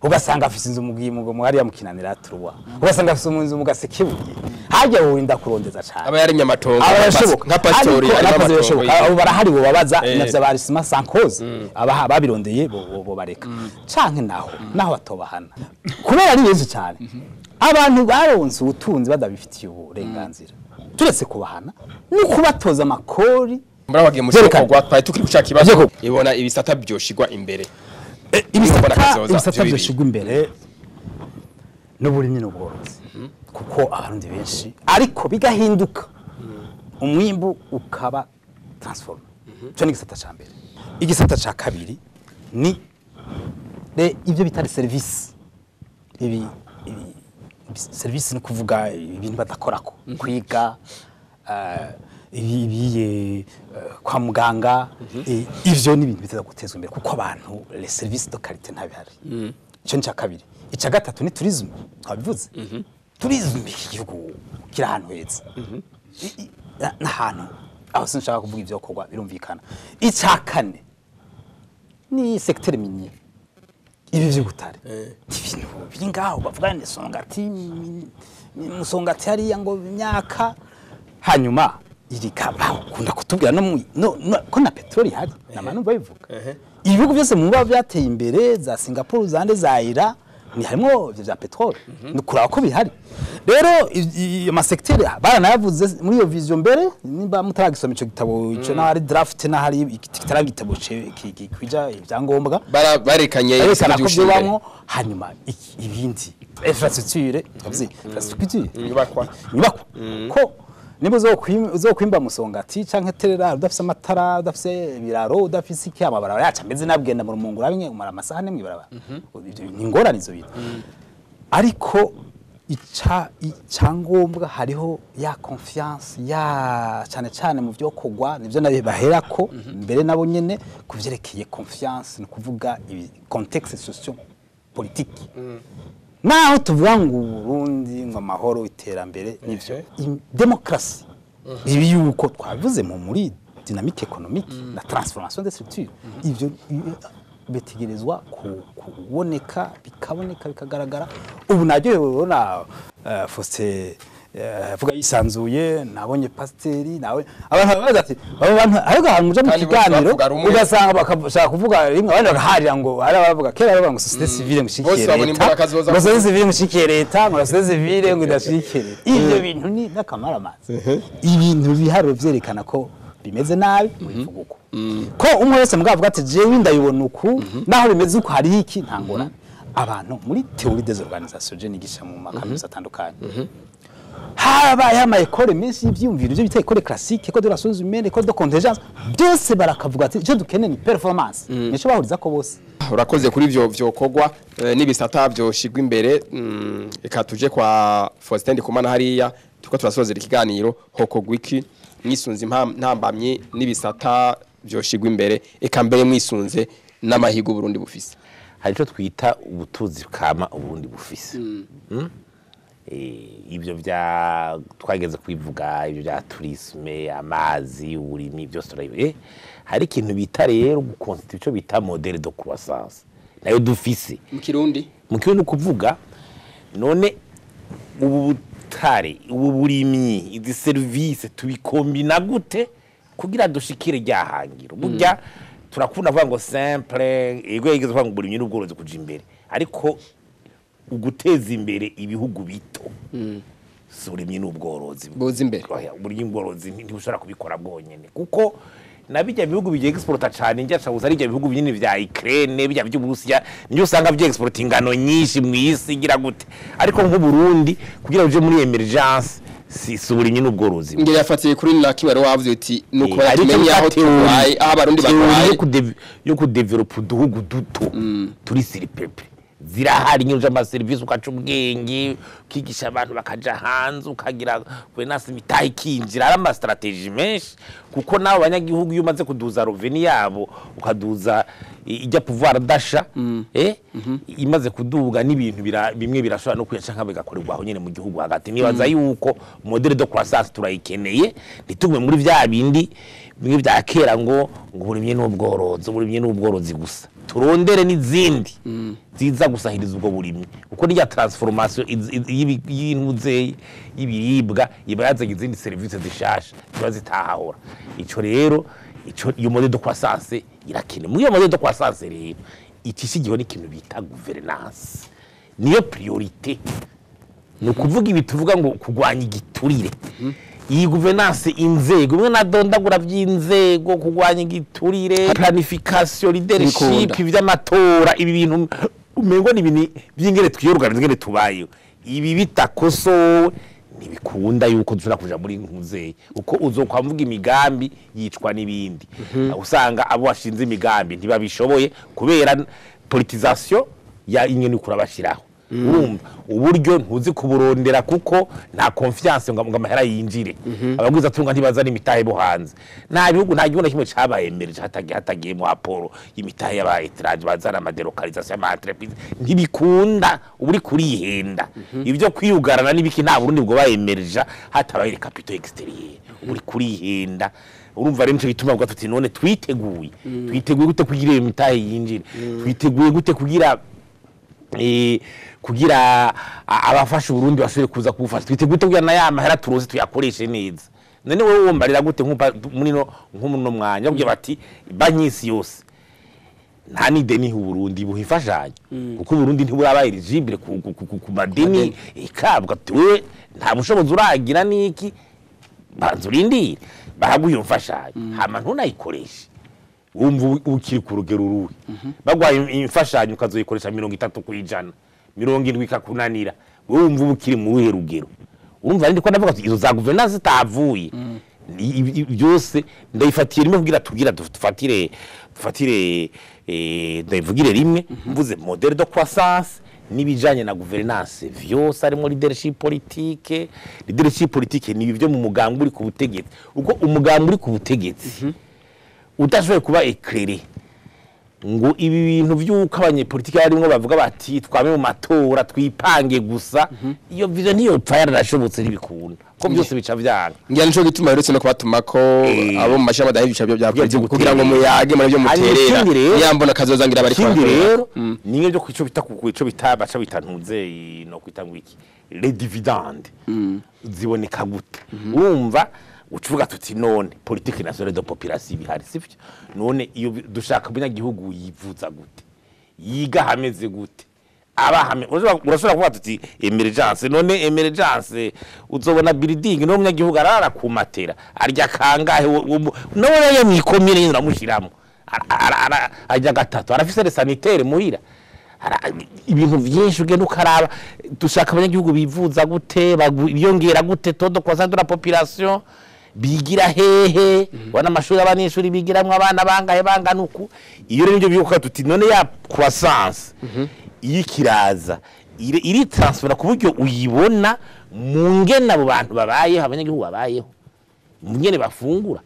ugasanga afise inzu mu hariya mu Kinanira turwa ugasanga afise inzu mu Gasekebuye hajya worinda kurondeza cyane aba yari nyamatongo nka pastori abo barahari bo babaza navyo barisima sankoze aba babirondeye bo bareka canke naho batobahana kubera ari benshi cyane abantu baronse ubutunzi badabifitiye uburenganzira turetse kubahana no kubatoza amakori murabagiye mu cyoko gwa twari tukiri gushaka ibazo ibona ibisata byoshigwa imbere ibisata byoshigwa imbere n'uburimyi n'ubworozi kuko abarundi benshi ariko bigahinduka umwimbu ukaba transforme cyo ni igisata ca mbere. Igisata ca kabiri ni ibyo bitari service ibi service ni kuvuga ibintu badakorako kwiga ibiye kwa muganga ivyo ni ibintu biteza gutezwa imbere kuko abantu les services de qualité ntabihari. Ico ni ca kabiri. Ica gatatu ni tourisme twabivuze. Tourisme igihugu kiri ahantu heza n'ahantu aho sinshaka kuvuga ivyo korwa birumvikana. Ica kane ni secteur minier ibi vy'ubutare ibintu biri ngaho bavuga ni songati musongati hariya ngo imyaka hanyuma irikaba kunda kutubwira no ko na petroli hari namanu bayivuga ibihugu byose mu baba byateye imbere za Singapore zande za Ira ni harimo bya petroli nukura ko bihari rero ama secteur baranayavuze muri iyo vision mbere nimba mutaragisoma ico gitabo ico na hari draft na hari kitaragitabo kwija ibyangombwa barekanye ibyo hanyuma ibindi infrastructure nyubakwa ko niba uzokwimba musongati canke terera udafise amatara udafise ibiraro udafise iki amabara yaca meze nabwenda mu rumungura bimwe umara amasaha nemwe baraba ni ngorane izo bintu ariko icyangombwa hariho ya confiance ya cyane mu byo kugwa nivyo nabe baherako mbere nabo nyene kuvyerekeye confiance no kuvuga ibi contexte socio politique naho tuvuga ngo Burundi ngo amahoro iterambere nivyo demokrasi ibi yuko twavuze muri dynamique économique na transformation des structures ivyo betegerezwa kuboneka bikagaragara ubu najyo ubona Faustin vuga yisanzuye nabonye pasteri nawe abantu bazati abantu ariko hanuje mu kiganiro ugasanga bakashaka kuvuga rimwe abandi bagaharira ngo ari abavuga kera bavuga ngo société civile mushikire société civile mushikire leta ngo société civile ngo idashikire ivyo bintu ni n'akamaramazi ibintu biharuro vyerekana ko bimeze nabi bivuguko ko umwe wese mugavuga ati jewe ndayibona uku naho bimeze uko hari iki ntangora abantu muri théorie des organisations je nigisha mu makaminuza atandukanye haba yama école menshi y'ivyumviro byo bita école classique école de la science humaine école de contingence byose barakavuga ati cyo dukeneye ni performance nico bahuriza ko bose urakoze kuri ivyo vyokogwa n'ibisata byo shigwa imbere eka tuje kwa Faustin Ndikumana hariya tuko turasozera ikiganiro hokogwa iki mwisunze ntambamye n'ibisata byo shigwa imbere eka mbere mwisunze n'amahigo Burundi bufise hari cyo twita ubutuzi kama Burundi bufise ibyo bya twageze kwivuga ibyo bya tourisme amazi uburimi byose turayibe hari ikintu bita rero gukonstitute ico bita modèle de croissance nayo dufise mu Kirundi kuvuga none ubu butare ubu burimyi izi service tubikombina gute kugira dushikire ryahangiro burya turakunda kuvuga ngo simple ego yigeze kuvuga ngo burimyi n'ubworozi kuja imbere ariko uguteza imbere ibihugu bito uburimyi n'ubworozi boza imbere uburimyi n'ubworozi ntibushobora kubikora bwonyene kuko nabijya bihugu bigiye exporta cyane njya chabuza ari bihugu binini vya Ukraine bijya by'Uburusiya niyo usanga byo export ingano nyinshi mu isi gira gute ariko nko Burundi kugira uje muri emergence si uburimyi n'ubworozi ngire yafatiye kuri na kibaro wavuze uti nuko tumenya aho tubaye aho abarundi babaye yo ku develop uduhugu duto turi siri pepe zirahari nyuje ama service ukaca ubwenge ukigisha abantu bakaja hanze ukagira kwenasi mitahi kinjira ari ama strategy menshi kuko nawe abanyagihugu iyo umaze kuduza reveni yabo ukaduza ijya pouvoir dasha imaze kuduga n'ibintu bimwe birashobora no kwiyaca nka bigakorerwa aho nyene mu gihugu hagati nibaza yuko modèle de croissance turayikeneye nitugwe muri vya bindi bimwe bya kera ngo uburimye n'ubworozi gusa turondere n'izindi ziza gusahiriza ubwo burimyi uko niya transformation y'intuze y'ibiribwa iba yazanye izindi service zishasha ziba zitahahora ico rero iyo modèle de croissance irakene muri iyo modèle de croissance rero icishigiho n'ikintu bita gouvernance niyo priorité no kuvuga ibi tuvuga ngo kugwanya igiturire iyi governance inzego imwe nadondagura by'inzego kugwanya igiturire planification leadership ivy'amatora ibi bintu umengo ni ibintu by'ingere twiyorganiza ngene tubayo ibi bitakosowe ntibikunda yuko dushobora kuja muri nkuzeye uko uzokwavuga imigambi yicwa n'ibindi usanga abo washinze imigambi ntibabishoboye kubera politisation ya ingene kurabashiraho urumva uburyo ntuzi kuburondera kuko nta confiance ngo amahera yinjire abagwiza tunga ntibaza n'imitahe bo hanze nta bihugu nta gihugu kimwe cabayemereje hatagiye mu raporo y'imitahe y'aba étranger bazana amadelocalisation ama entreprise ntibikunda uburi kurihenda ibyo kwiyugarana n'ibiki nta Burundi bwo bayemereje hatabaye capital extérieur uburi kurihenda urumva rero bituma bwa tuti none twiteguye gute kugira imitahe yinjire twiteguye gute kugira abafasha Burundi bashobore kuza kubufasha twiteguye kugira na ya mahera turoze tuyakoreshe neza none wowe wombarira gute nk'umuno mwanya ubye bati banyisi yose nta ni deni Burundi buhifashanya kuko Burundi ntiburabaye eligible ku madeni ikabwa tuwe nta bushobozi uragira niki banzurindire bahaguyumfashanya hama ntunayikoreshe wumva ukiri ku rugero ruri bagwaye imfashanyo ukazoyikoresha 30% 70 ikakunanira wumva ukiri mu ruhe rugero urumva ndi ko ndavuga izo za governance zitavuye byose ndayifatiye rimwe kugira dufatire ndayivugire rimwe mvuze modèle de croissance nibijanye na governance vyose arimo leadership politique ni bivyo mu mugambi uri ku butegetsi uko umugambi uri ku butegetsi udashoboye kuba éclairé ngo ibi bintu by'uko abanyepolitike barimo bavuga bati twame mu matora twipange gusa iyo vision niyo yarashobotse ntibikunda ko byose bica vyanga ngira nico gituma heretse no kubatuma ko abo mu mashamba dahibica bya politiki kugira ngo muyage muri byo muterera yambona kazozangira bari kwa rero ninge byo kwico baca bitantuze no kwitangwa iki les dividendes ziboneka gute urumva ucuvuga tuti none politique nationale de population bihari sivyo none iyo dushaka abanyagihugu yivuza gute yiga hameze gute abahame urashobora kuvuga tuti emergence none emergence uzobona building no munyagihugu arara ku matera arya kangahe none yo mwikomire uramushiramo arya gatatu arafise sanitaire muhira ibintu byinshi ugenda ukaraba dushaka abanyagihugu bivuza gute biyongera gute todo croissance de la population bigira hehe wana amashuri abanyeshuri bigiramwe abana bangahe banganuku iyo rero byo byuka tuti none ya croissance yikiraza iri transfer ku buryo uyibona mu ngena abo bantu babayeho abanyagihugu babayeho mu ngene bafungura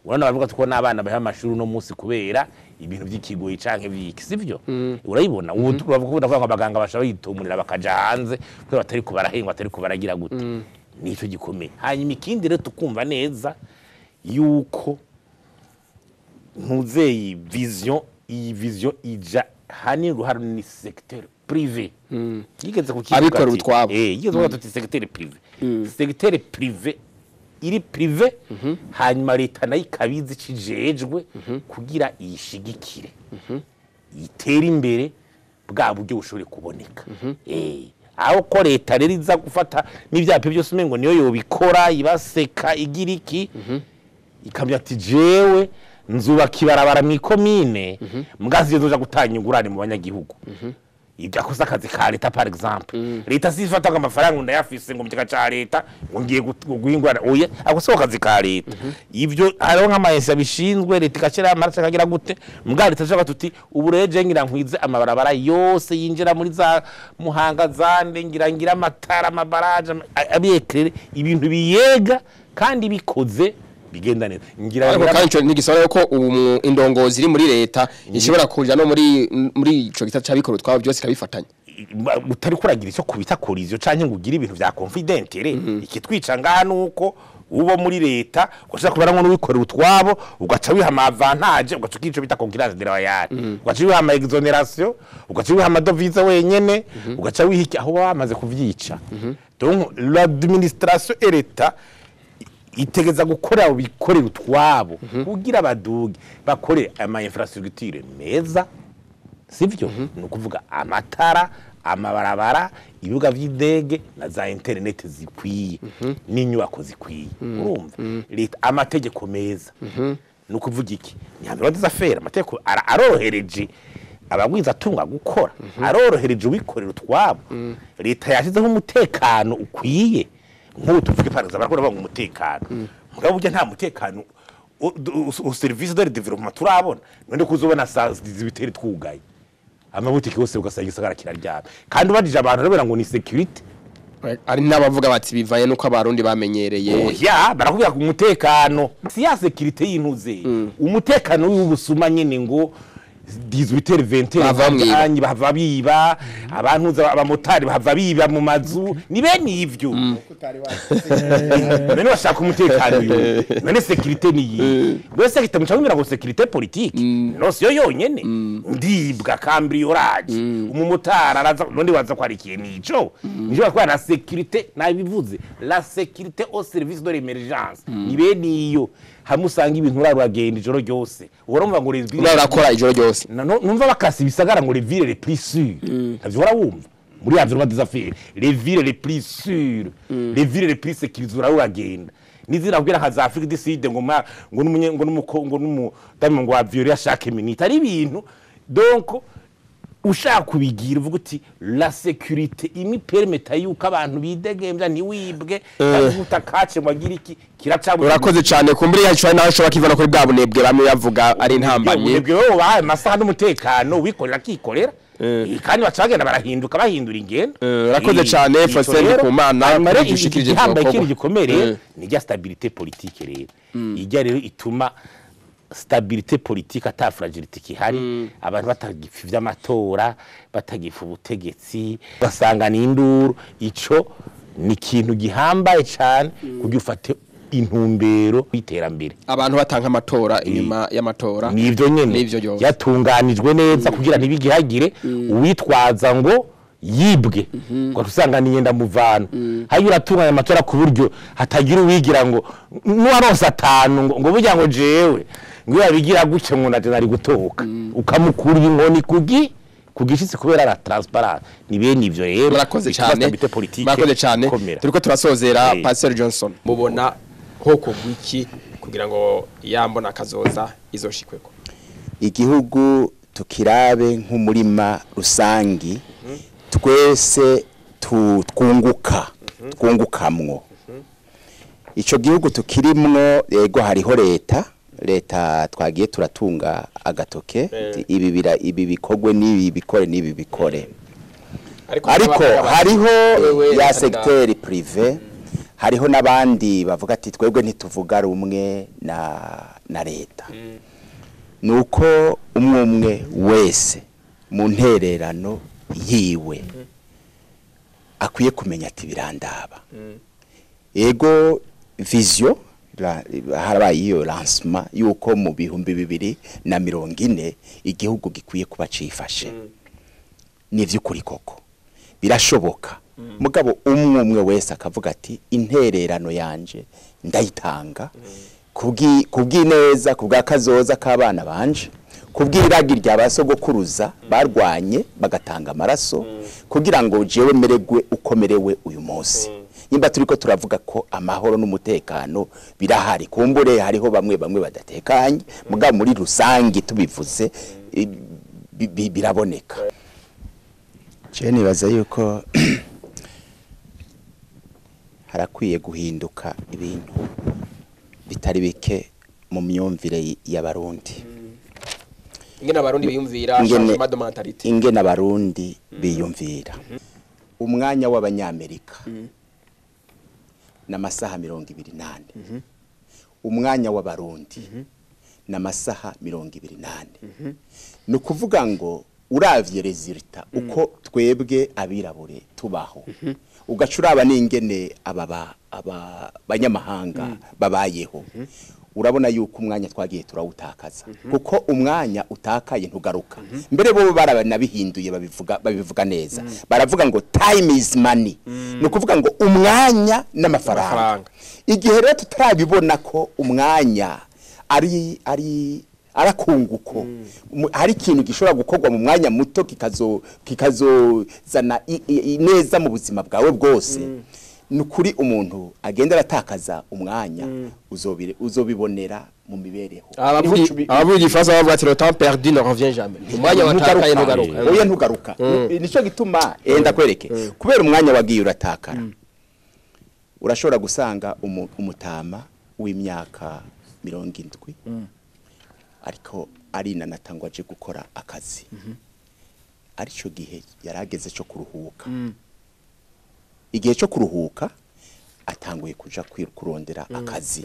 urana bavuga tuko n'abana baha amashuri no munsi kubera ibintu by'ikigoyi canke byiki sivyo urayibona ubu turavuga ko abaganga bashaba yitumurira bakaja hanze ko batari kubarahengwa atari kubaragira gute nico gikomeye hanyuma ikindi rero tukumva neza yuko ntuzeyi vision ija hani ruhara ni secteur privé yigeze kukivuga abikora utwabo yigeze kuvuga tuti secteur privé iri privé hanyuma leta nayo ikabizi cijejwe kugira iyishigikire itera imbere bwa buryo bushobore kuboneka aho ko leta rero iza gufata n'ibyape byose umengo niyo yobikora ibaseka igira iki ikamya ati jewe nzubaka ibarabara mu komine mgazi yoza gutanya ingurane mu banyagihugu ibyakoze akazi ka leta par exemple leta sifata amafaranga ndayafise ngo muteka ca leta ngo ngiye guhingurana oye akosoka akazi ka leta ivyo hariho nk'amayesa bishinzwe leta ikashira amaraso kagira gute mbwa leta shaka tuti ubureje ngira nkwize amabarabara yose yinjira muri za Muhanga zande ngira amatara amabaraje abiyekrere ibintu biyega kandi bikoze bigenda neza ngira kandi nigisaba ko indongozi iri muri leta ishobora kuja no muri ico gita cyabikoro twabo byose kabifatanya utari kuragira icyo kubita korizyo canke ngo ugire ibintu vya confidentiere ikitwica ngaha nuko ubo muri leta ushaka kubara ngo n'ubikorera utwabo ugaca wiha avantage ugaca kico bita concurrence de loyale ugaca wiha ama exoneration ugaca wiha amadovize wenyene ugaca wiha aho bamaze kuvyica donc l'administration et l'état itegeza gukora ubikorera utwabo kugira abadugi bakore ama infrastructure meza sivyo no kuvuga amatara amabarabara ibibuga vy'indege na za internet zikwiye n'inyubako zikwiye urumva leta amategeko meza nukuvuga iki nyambere wadizafera amategeko arorohereje abagwiza tunga gukora arorohereje wikorera utwabo leta yashizeho umutekano ukwiye nk'ubu tuvuge paraza barakora banga umutekano mugabo burya nta mutekano service de développement turabona none kuzobona zibiteri twugaye amabutiki yose ugasanga isagara kiraryama kandi ubajije abantu rabera ngo ni security ari n'abavuga bati bivaye nuko abarundi bamenyereye ya barakubwira ku mutekano si ya security y'intuze umutekano w'ubusuma nyene ngo 18 bava biba abantu abamotari bava biba mu mazu ni bene ivyo bene bashaka umutekano yo none security ni bose kitamuca bimira ngo security politique no siyo yonyene ndibwa cambriolage umumotari araza none waza kwarikiye nico nijo kwa na security nabivuze la sécurité au service de l'émergence ni bene iyo hamusanga ibintu uragenda ijoro ryose urumva ngo urakora ijoro ryose numva bakasi bisagara ngo les villes les plus sûres ntavyo urabumva muri avyo rwa desafire les villes les plus sûres les villes les plus sécurisées uragenda nizira kugira nka Afrique du Sud ngo n'umudamu ngo aviore chaque minute ari ibintu donc ushaka kubigira uvuga uti la sécurité imi permeta yuko abantu bidegembya ni wibwe utakace mwagira iki kiracabu urakoze cyane kumbiri yacu nawe ashobora kivana kuri bwa bunebwe bamwe yavuga ari ntambanye bunebwe wowe bahaye masaha n'umutekano wikorera kikorera kandi bacagenda barahinduka bahindura ingendo urakoze cyane Faustin Kumana dushikirije ko gikomere ni ya stabilité politique rero ijya rero ituma stabilité politique ata fragilité kihari abantu batagifa vy'amatora batagifa ubutegetsi basanga n'induru ico ni kintu gihambaye cyane kugira ufate intumbero y'iterambere abantu batanga amatora inyuma y'amatora nivyo nyene yatunganijwe neza kugira ntibigihagire uwitwaza ngo yibwe ngo usanga niyenda muvano hayo uratunganya amatora ku buryo hatagira uwigira ngo nuwaronsa 5 ngo burya ngo jewe ngo yabigira guce ngo naje gutoka ukamukura inkoni kugishitse kubera la transparence ni bene ivyo rero murakoze cyane turiko turasozera Pastor Johnson mubona hoko gwiki kugira ngo yambona kazoza izoshikweko igihugu tukirabe nk'umurima rusangi twese twungukamwo ico gihugu tukirimwo yego hariho leta twagiye turatunga agatoke ibi bikogwe n'ibi bikore ariko hariho ya secteur privé hariho nabandi bavuga ati twebwe ntituvuga rumwe na leta nuko umwe wese mu ntererano yiwe akwiye kumenya ati birandaba ego vision harabaye iyo lancement yuko mu bihumbi 2040 igihugu gikwiye kuba cifashe nivyo kuri koko birashoboka mugabo umwe wese akavuga ati intererano yanje ndayitanga kubwineza kubwa kazoza kabana banje kubwiragi rya basogokuruza barwanye bagatanga amaraso kugira ngo jewe meregwe ukomerewe uyu munsi nimba turiko turavuga ko amahoro n'umutekano birahari kumbure hariho bamwe badatekanye mugabo muri rusangi tubivuze biraboneka je nibaza yuko harakwiye guhinduka ibintu bitari bike mu myumvire y'abarundi ingena abarundi biyumvira changement de mentalité ingena abarundi biyumvira umwanya w'abanyamerika n'amasaha 28 umwanya w'abarundi n'amasaha 28 no kuvuga ngo uravye resultat uko twebwe abirabure tubaho ugacuraba n'ingene abanyamahanga babayeho urabona yuko umwanya twagiye turawutakaza kuko umwanya utakaye ntugaruka mbere bo barabanabihinduye babivuga neza baravuga ngo time is money no kuvuga ngo umwanya n'amafaranga igihe rero tutarabibona ko umwanya ari arakunguko hari ikintu gishobora gukorwa mu mwanya muto kikazozana ineza mu buzima bwawe bwose nukuri umuntu agenda aratakaza umwanya uzobibonera mu mibereho abavuga ifaza bavuga ati le temps perdu ne revient jamais umwanya watakaye ntugaruka oya ntugaruka nico gituma enda kwereke kubera umwanya wagiye uratakara urashobora gusanga umutama w'imyaka 70 ariko arinanatangwa aje gukora akazi arico gihe yarageze cyo kuruhuka igihe cyo kuruhuka atanguye kuja kurondera akazi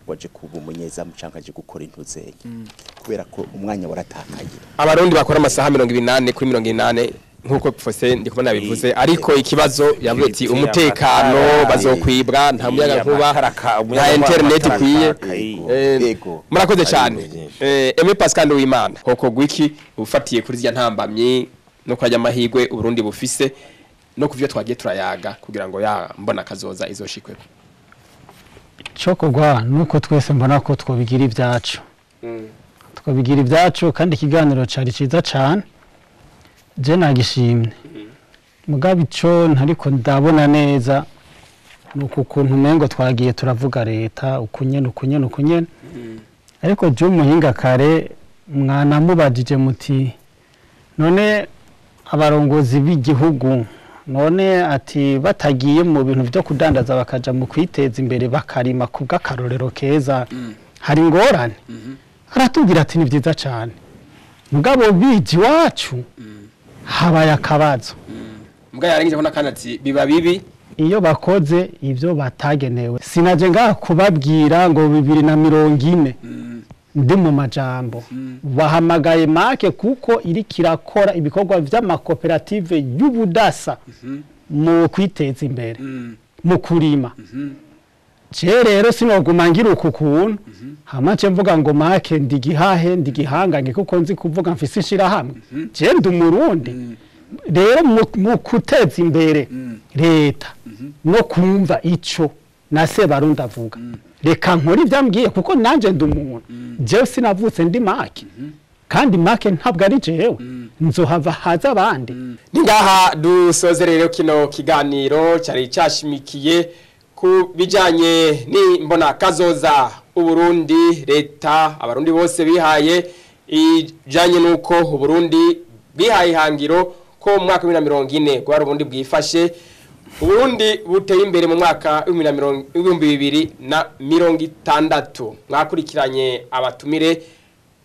waje kuba umunyezamu canka aje gukora intuzeye kubera ko umwanya waratakaye abarundi bakora amasaha 28 kuri 28 nkuko Fose ndi kubona bivuze ariko ikibazo yavuye ati umutekano bazokwibwa nta muyaga nkuba nta internet kwiye murakoze cyane Aimé Pascal Nduwimana koko gwiki ufatiye kuri zya ntambamye no kwajya amahigwe Uburundi bufise no kuvyo twagiye turayaga kugira ngo ya mbona kazoza izoshikwe cokogwa nuko twese mbona ko twobigira ibyacu twobigira ibyacu kandi ikiganiro cari ciza cyane je nagishimye mugabe ico ntariko ndabona neza nuko kuntu mengo twagiye turavuga leta ukunyene ariko je umuhinga kare mwana mubajije muti none abarongozi b'igihugu none ati batagiye mu bintu byo kudandaza bakaja mu kwiteza imbere bakarima kubw'akarorero keza hari ngorane aratubwira ati ni byiza cyane mugabo biji wacu habaye akabazo mbwa yarangije ko nakanati biba bibi iyo bakoze ivyo batagenewe sinaje ngaha kubabwira ngo 2040 ndi mu majambo bahamagaye make kuko iri kirakora ibikorwa vy'amakoperative y'ubudasa mu kwiteza imbere mu kurima je rero sinoguma ngira ukukuntu hamace mvuga ngo make ndigihahe ndigihangange kuko nzi kuvuga mfise ishira hamwe je ndi umurundi rero mu kuteza imbere leta no kumva ico na se barundi avuga reka nkora ivyambwiye kuko nanje ndi umuntu jewe sinavutse ndi make kandi make ntabwo ari jewe nzohava haza abandi ningaha dusozerere kino kiganiro cyari cyashimikiye ku bijanye ni mbona kazoza Uburundi leta abarundi bose bihaye ijanye nuko Uburundi bihaye hangiro ko mu mwaka 2040 gwari Uburundi bwifashe Uburundi buteye imbere mu mwaka 2060 mwakurikiranye abatumire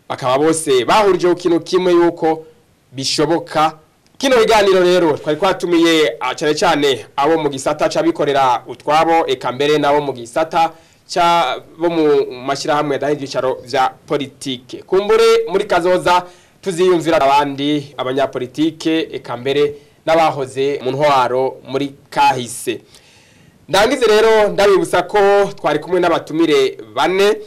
bakaba bose bahurije ukino kimwe yuko bishoboka kino biganiro rero twari kwatumiye cyane abo mu gisata cabikorera utwabo eka mbere nabo mu gisata cha bo mu mashirahamwe y'ibicaro vya politike kumbure muri kazoza tuziyumvira abandi abanyapolitike eka mbere n'abahoze mu ntwaro muri kahise ndangize rero ndabibutsa ko twari kumwe n'abatumire bane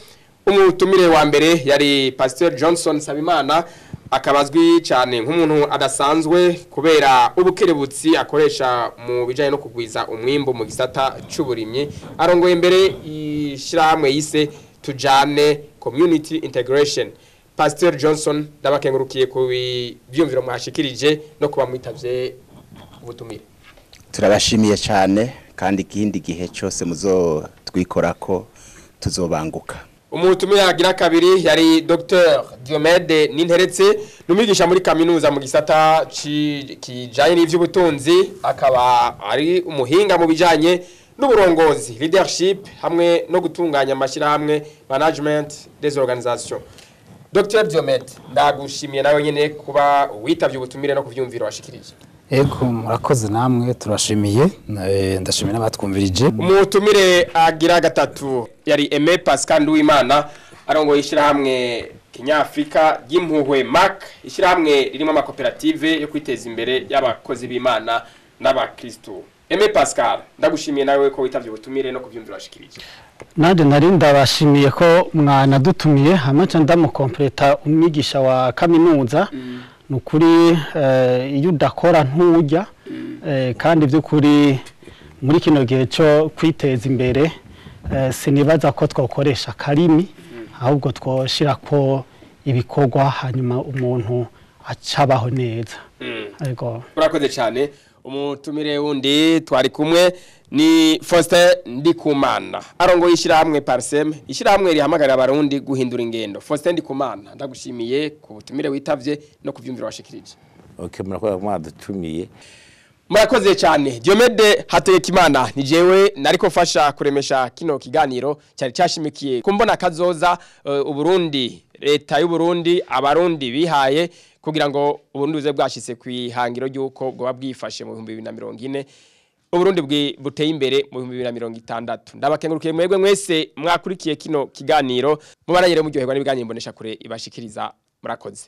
umutumire wa mbere yari Pasteur Johnson Sabimana akabazwi cyane nk'umuntu adasanzwe kubera ubukerebutsi akoresha mu bijanye no kugwiza umwimbo mu gisata c'uburimyi arongoye imbere ishirahamwe yise tujane community integration. Pasteur Johnson ndabakengurukiye ku byumviro mwashikirije no kuba mwitavye ubutumire. Turabashimiye cyane kandi ikindi gihe cyose muzo twikorako tuzobanguka. Umutumire agira kabiri yari Dr Diomede Ninteretse numigisha muri kaminuza mu gisata kijanye n'ivy'ubutunzi akaba ari umuhinga mu bijanye n'uburongozi leadership hamwe no gutunganya amashirahamwe management des organisations. Dr Diomede ndagushimiye nawe nyene kuba witavye ubutumire no kuvyumvira washikirije. Ego murakoze namwe turashimiye ndashimiye n'abatwumvirije. Umutumire agira gatatu yari Aimé Pascal Nduwimana arongoye ishirahamwe Kinyafrika y'impuhwe MAC ishirahamwe ririmo amakoperative yo kwiteza imbere y'abakozi b'Imana n'abakristo. Aimé Pascal ndagushimiye nawe ko witavye ubutumire no kuvyumvira washikirije. Nande narinda bashimiye ko mwana dutumiye hamaca ndamukompleta umwigisha wa kaminuza nukuri iyo udakora ntujya kandi by'ukuri muri kino gihe cyo kwiteza imbere sinibaza ko twakoresha karimi ahubwo twoshira ko ibikorwa hanyuma umuntu acabaho neza. Ariko urakoze cyane. Umutumire wundi twari kumwe ni Faustin Ndikumana arongo yishirahamwe Parsem, ishirahamwe rihamagarira abarundi guhindura ingendo. Faustin Ndikumana ndagushimiye ku butumire witavye no kuvyumvira washikirije. Okay, murakoze mwadutumiye. Murakoze cyane. Diomede Hategekimana ni jewe nariko mfasha kuremesha kino kiganiro cyari cyashimikiye kumbona kazoza Uburundi, leta y'u Burundi, abarundi bihaye kugira ngo Uburundi buze bwashitse kwihangiro ryuko bwo bwifashe mu 2040, Uburundi buteye imbere mu 2060. Ndabakengurukiye mwebwe mwese mwakurikiye kino kiganiro, mubarayere muryoherwa n'ibiganiro mbonesha kure ibashikiriza. Murakoze.